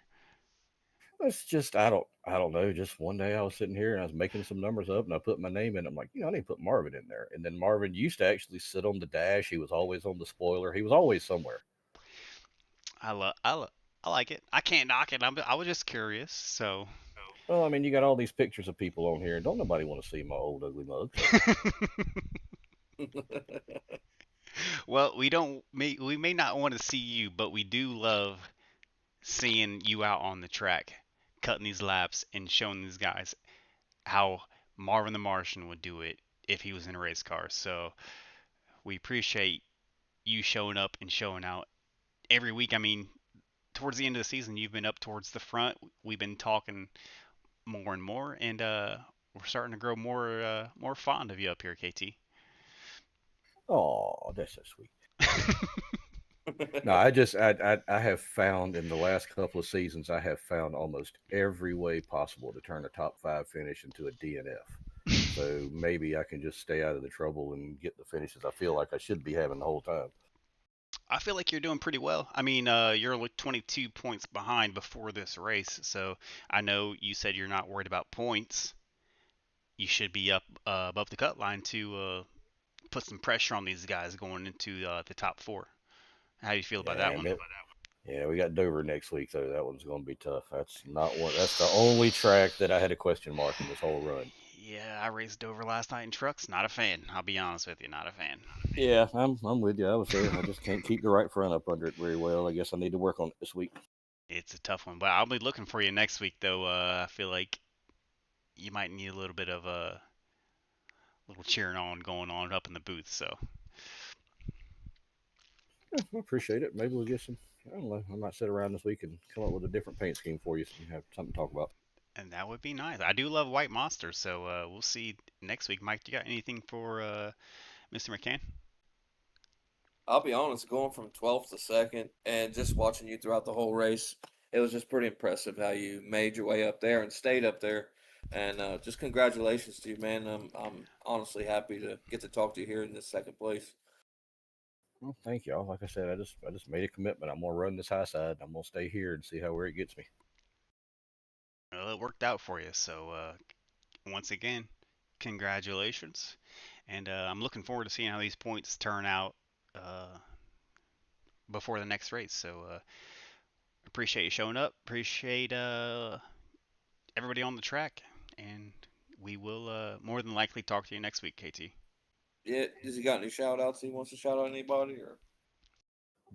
It's just I don't know. Just one day I was sitting here and I was making some numbers up and I put my name in. I'm like, I need to put Marvin in there. And then Marvin used to actually sit on the dash. He was always on the spoiler. He was always somewhere. I like it. I can't knock it. I was just curious. So. Well, I mean, you got all these pictures of people on here, and don't nobody want to see my old ugly mug. Well, we may not want to see you, but we do love seeing you out on the track, cutting these laps and showing these guys how Marvin the Martian would do it if he was in a race car. So we appreciate you showing up and showing out every week. I mean, towards the end of the season, you've been up towards the front. We've been talking more and more, and we're starting to grow more fond of you up here, KT. Oh, that's so sweet. No, I have found in the last couple of seasons, I have found almost every way possible to turn a top 5 finish into a DNF. So maybe I can just stay out of the trouble and get the finishes I feel like I should be having the whole time. I feel like you're doing pretty well. I mean, you're like 22 points behind before this race, so I know you said you're not worried about points. You should be up above the cut line to put some pressure on these guys going into the top 4. How do you feel about that one? Yeah, we got Dover next week, though. That one's going to be tough. That's not one. That's the only track that I had a question mark in this whole run. Yeah, I raced Dover last night in trucks. Not a fan. I'll be honest with you, not a fan. Yeah, I'm with you. I was there. I just can't keep the right front up under it very well. I guess I need to work on it this week. It's a tough one, but I'll be looking for you next week, though. I feel like you might need a little bit of a little cheering on going on up in the booth. So. Yeah, I appreciate it. Maybe we'll get some. I don't know. I might sit around this week and come up with a different paint scheme for you so you have something to talk about. And that would be nice. I do love White Monster, so we'll see next week. Mike, do you got anything for Mr. McCann? I'll be honest, going from 12th to 2nd and just watching you throughout the whole race, it was just pretty impressive how you made your way up there and stayed up there. And just congratulations to you, man. I'm honestly happy to get to talk to you here in this 2nd place. Well, thank y'all. Like I said, I just made a commitment. I'm gonna run this high side. I'm gonna stay here and see where it gets me. Well, it worked out for you. So once again, congratulations. And I'm looking forward to seeing how these points turn out before the next race. So appreciate you showing up. Appreciate everybody on the track. And we will more than likely talk to you next week, KT. Yeah, has he got any shout outs he wants to shout out anybody? Or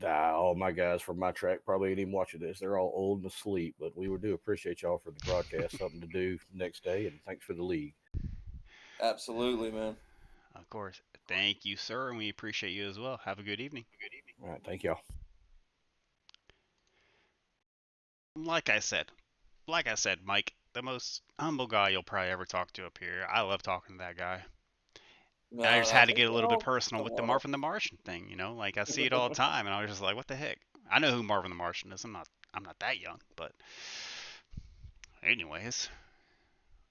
all my guys from my track probably ain't even watching this. They're all old and asleep, but we do appreciate y'all for the broadcast. Something to do next day, and thanks for the league. Absolutely, man. Of course. Thank you, sir, and we appreciate you as well. Have a good evening. All right, thank y'all. Like I said, Mike, the most humble guy you'll probably ever talk to up here. I love talking to that guy. No, I just had to get a little bit personal with the Marvin the Martian thing, like I see it all the time, and I was just like, what the heck? I know who Marvin the Martian is. I'm not that young, but anyways,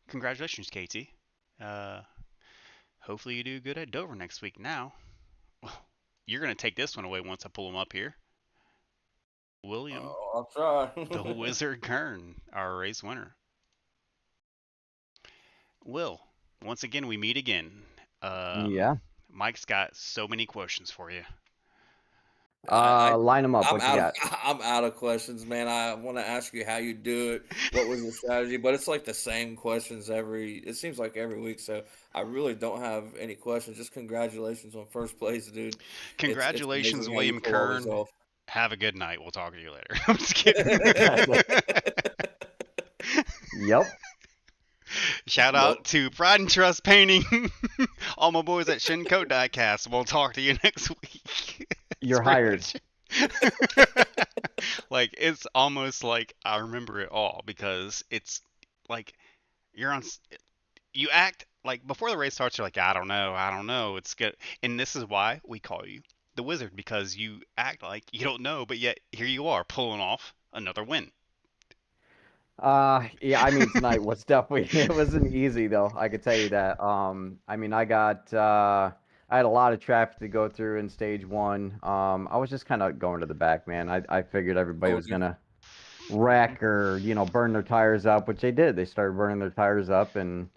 congratulations, KT. Hopefully you do good at Dover next week. Now, you're gonna take this one away once I pull him up here. William, I'll try. the Wizard Kern, our race winner. Will, once again we meet again. Yeah. Mike's got so many questions for you. Line them up. I'm What you out got? of I'm out of questions, man. I want to ask you how you do it. What was your strategy? But it's like the same questions it seems like every week. So I really don't have any questions. Just congratulations on first place, dude. It's Congratulations, amazing how you William pull all this Kern. off. Have a good night. We'll talk to you later. I'm just kidding. Yep. Shout out to Pride and Trust Painting. All my boys at Shinko Diecast. We'll talk to you next week. You're hired. Like, it's almost like I remember it all because it's like you're on. You act like before the race starts. You're like, I don't know. It's good, and this is why we call you the Wizard, because you act like you don't know, but yet here you are pulling off another win. Yeah, I mean tonight was definitely it wasn't easy though. I could tell you that. I mean I had a lot of traffic to go through in stage one. I was just kind of going to the back, man. I figured everybody was gonna wreck or burn their tires up, which they did. They started burning their tires up, and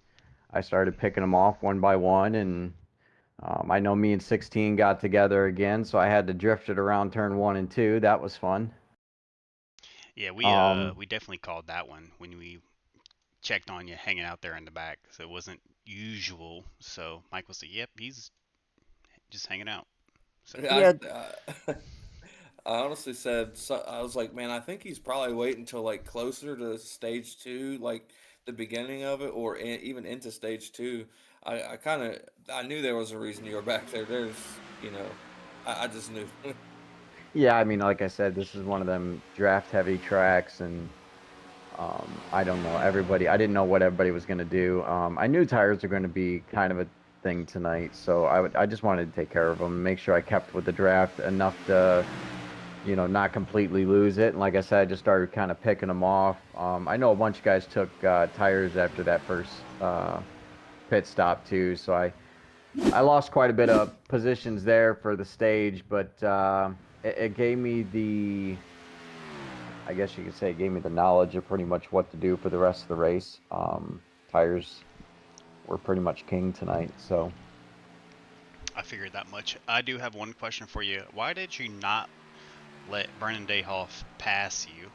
I started picking them off one by one. And I know me and 16 got together again, so I had to drift it around turn 1 and 2. That was fun. Yeah, we definitely called that one when we checked on you hanging out there in the back. So it wasn't usual. So Mike was like, "Yep, he's just hanging out." So Yeah, I honestly said, I was like, man, I think he's probably waiting until like closer to stage two, like the beginning of it, or even into stage two. I knew there was a reason you were back there. I just knew. yeah. I mean, like I said, this is one of them draft heavy tracks, and I don't know everybody. I didn't know what everybody was going to do. I knew tires are going to be kind of a thing tonight, so I just wanted to take care of them and make sure I kept with the draft enough to not completely lose it. And like I said, I just started kind of picking them off. I know a bunch of guys took tires after that first pit stop too, so I lost quite a bit of positions there for the stage, but it gave me I guess you could say it gave me the knowledge of pretty much what to do for the rest of the race. Tires were pretty much king tonight, so. I figured that much. I do have one question for you. Why did you not let Brennan Dayhoff pass you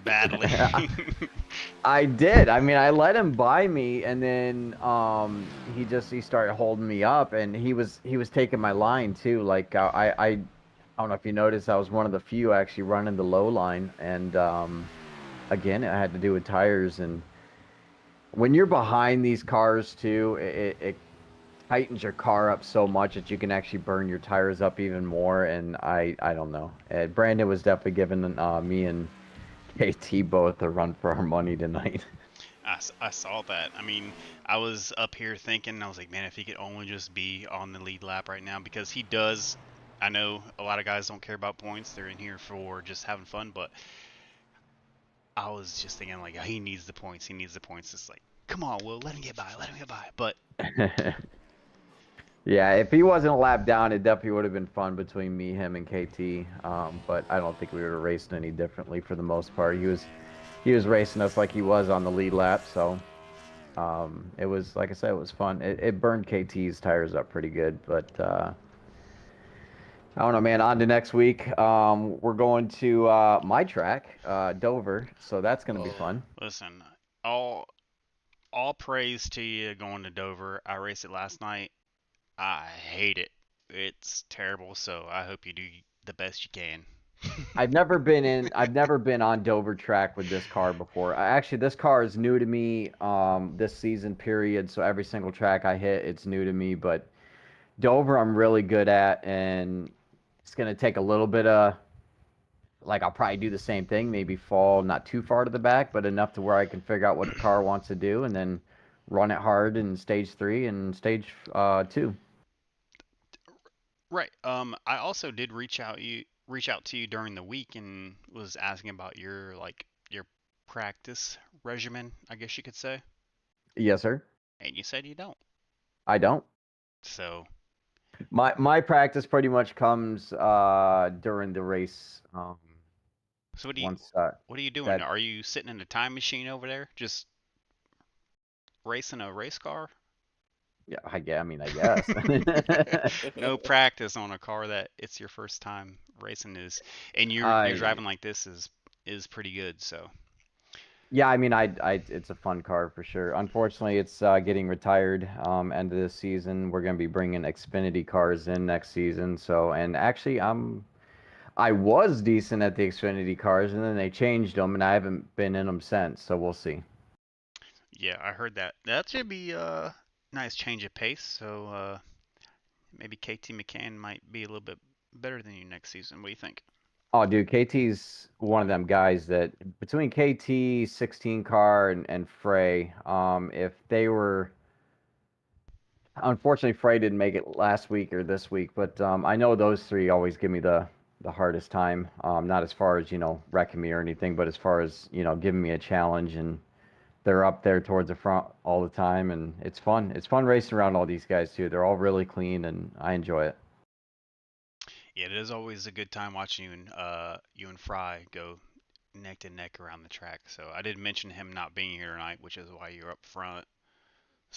badly? I did. I mean, I let him by me, and then he started holding me up, and he was taking my line too. Like I don't know if you noticed, I was one of the few actually running the low line, and again, it had to do with tires. And when you're behind these cars too, it tightens your car up so much that you can actually burn your tires up even more. And I don't know. Brandon was definitely giving me and KT both a run for our money tonight. I saw that. I mean, I was up here thinking, I was like, man, if he could only just be on the lead lap right now, because he does. I know a lot of guys don't care about points. They're in here for just having fun, but I was just thinking, like, he needs the points. He needs the points. It's like, come on, Will, let him get by. Let him get by. But yeah, if he wasn't a lap down, it definitely would have been fun between me, him, and KT. But I don't think we would have raced any differently for the most part. He was racing us like he was on the lead lap, so it was, like I said, it was fun. It burned KT's tires up pretty good, but I don't know, man. On to next week. We're going to my track, Dover, so that's going to be fun. listen, all praise to you going to Dover. I raced it last night. I hate it. It's terrible, so I hope you do the best you can. I've never been on Dover track with this car before. Actually, this car is new to me this season period, so every single track I hit, it's new to me. But Dover, I'm really good at, and it's going to take a little bit of, like, I'll probably do the same thing, maybe fall not too far to the back, but enough to where I can figure out what the car wants to do, and then run it hard in stage 3 and stage 2. Right. I also did reach out to you during the week and was asking about your practice regimen, I guess you could say. Yes, sir. And you said you don't. I don't. So My practice pretty much comes during the race. so what are you doing? That Are you sitting in a time machine over there just racing a race car? Yeah, I mean, I guess. No practice on a car that it's your first time racing is, and you're I driving like this is pretty good. So Yeah, I mean, it's a fun car for sure. Unfortunately, it's getting retired end of this season. We're going to be bringing Xfinity cars in next season. So, and actually, I was decent at the Xfinity cars, and then they changed them, and I haven't been in them since. So we'll see. yeah, I heard that. That should be a nice change of pace. So maybe KT McCann might be a little bit better than you next season. What do you think? Oh, dude, KT's one of them guys that between KT, 16 car, and Frey, if they were, unfortunately, Frey didn't make it last week or this week, but I know those three always give me the hardest time. Not as far as, wrecking me or anything, but as far as, giving me a challenge, and they're up there towards the front all the time, and it's fun. It's fun racing around all these guys too. They're all really clean, and I enjoy it. Yeah, it is always a good time watching you and Fry go neck to neck around the track. So I did mention him not being here tonight, which is why you're up front.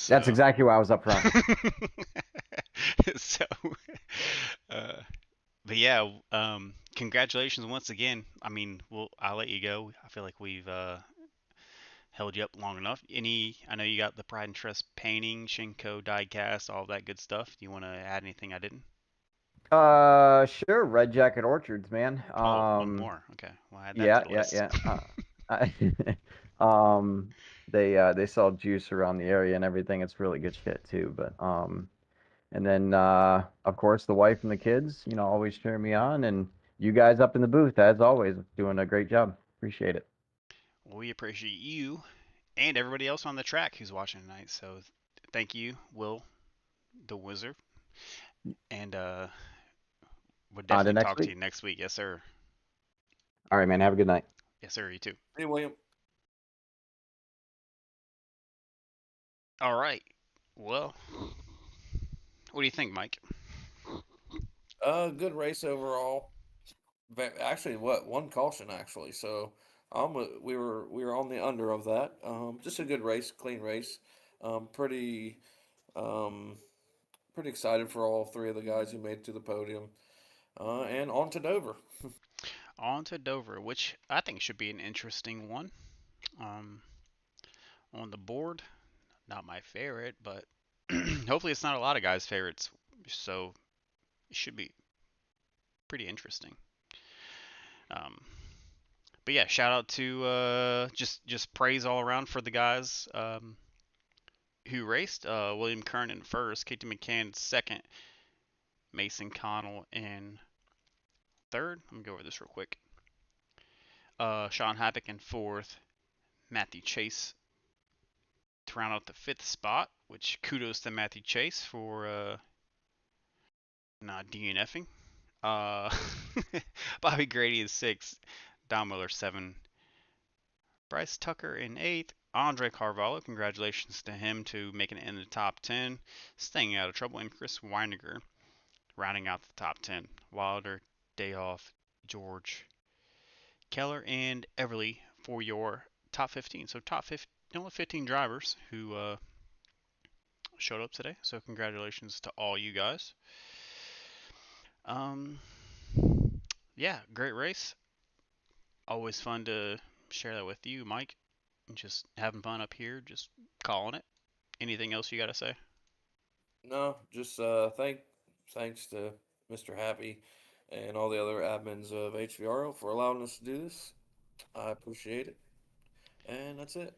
That's So exactly why I was up front. so uh but yeah, congratulations once again. I mean, I'll let you go. I feel like we've held you up long enough. I know you got the Pride and Trust painting, Shinko diecast, all that good stuff. Do you want to add anything I didn't? Sure. Red Jacket Orchards, man. Oh, one more. Okay, we'll add that to Yeah, the yeah, list. yeah. I, they sell juice around the area and everything. It's really good shit too. But and then of course the wife and the kids, always cheer me on, and you guys up in the booth as always doing a great job. Appreciate it. Well, we appreciate you and everybody else on the track who's watching tonight. So thank you, Will, the Wizard, and we'll On to definitely next talk to week. you next week. Yes, sir. All right, man. Have a good night. Yes, sir. You too. Hey, William. All right. Well, what do you think, Mike? Good race overall. Actually, one caution actually. So we were on the under of that. Just a good race, clean race. Pretty um, pretty excited for all three of the guys who made it to the podium. And on to Dover. On to Dover, which I think should be an interesting one. Um, on the board, not my favorite, but hopefully it's not a lot of guys' favorites. So it should be pretty interesting. Um, but yeah, shout out to just praise all around for the guys who raced. William Kern in first, KT McCann second, Mason Connell in third. Let me go over this real quick. Sean Havoc in fourth, Matthew Chase to round out the fifth spot, which kudos to Matthew Chase for not DNFing. Bobby Grady is sixth, Don Miller seven, Bryce Tucker in eighth, Andre Carvalho, congratulations to him to making it in the top 10, staying out of trouble, and Chris Weiniger rounding out the top 10. Wilder, Dayoff, George, Keller, and Everly for your top 15. So top 15, only 15 drivers who showed up today. So congratulations to all you guys. Yeah, great race. Always fun to share that with you, Mike. Just having fun up here, just calling it. Anything else you got to say? No, just thanks to Mr. Happy and all the other admins of HVRL for allowing us to do this. I appreciate it. And that's it.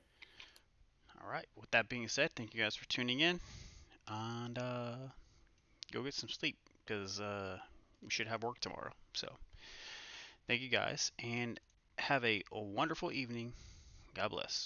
All right. With that being said, thank you guys for tuning in, and go get some sleep because we should have work tomorrow. So thank you guys, and have a wonderful evening. God bless.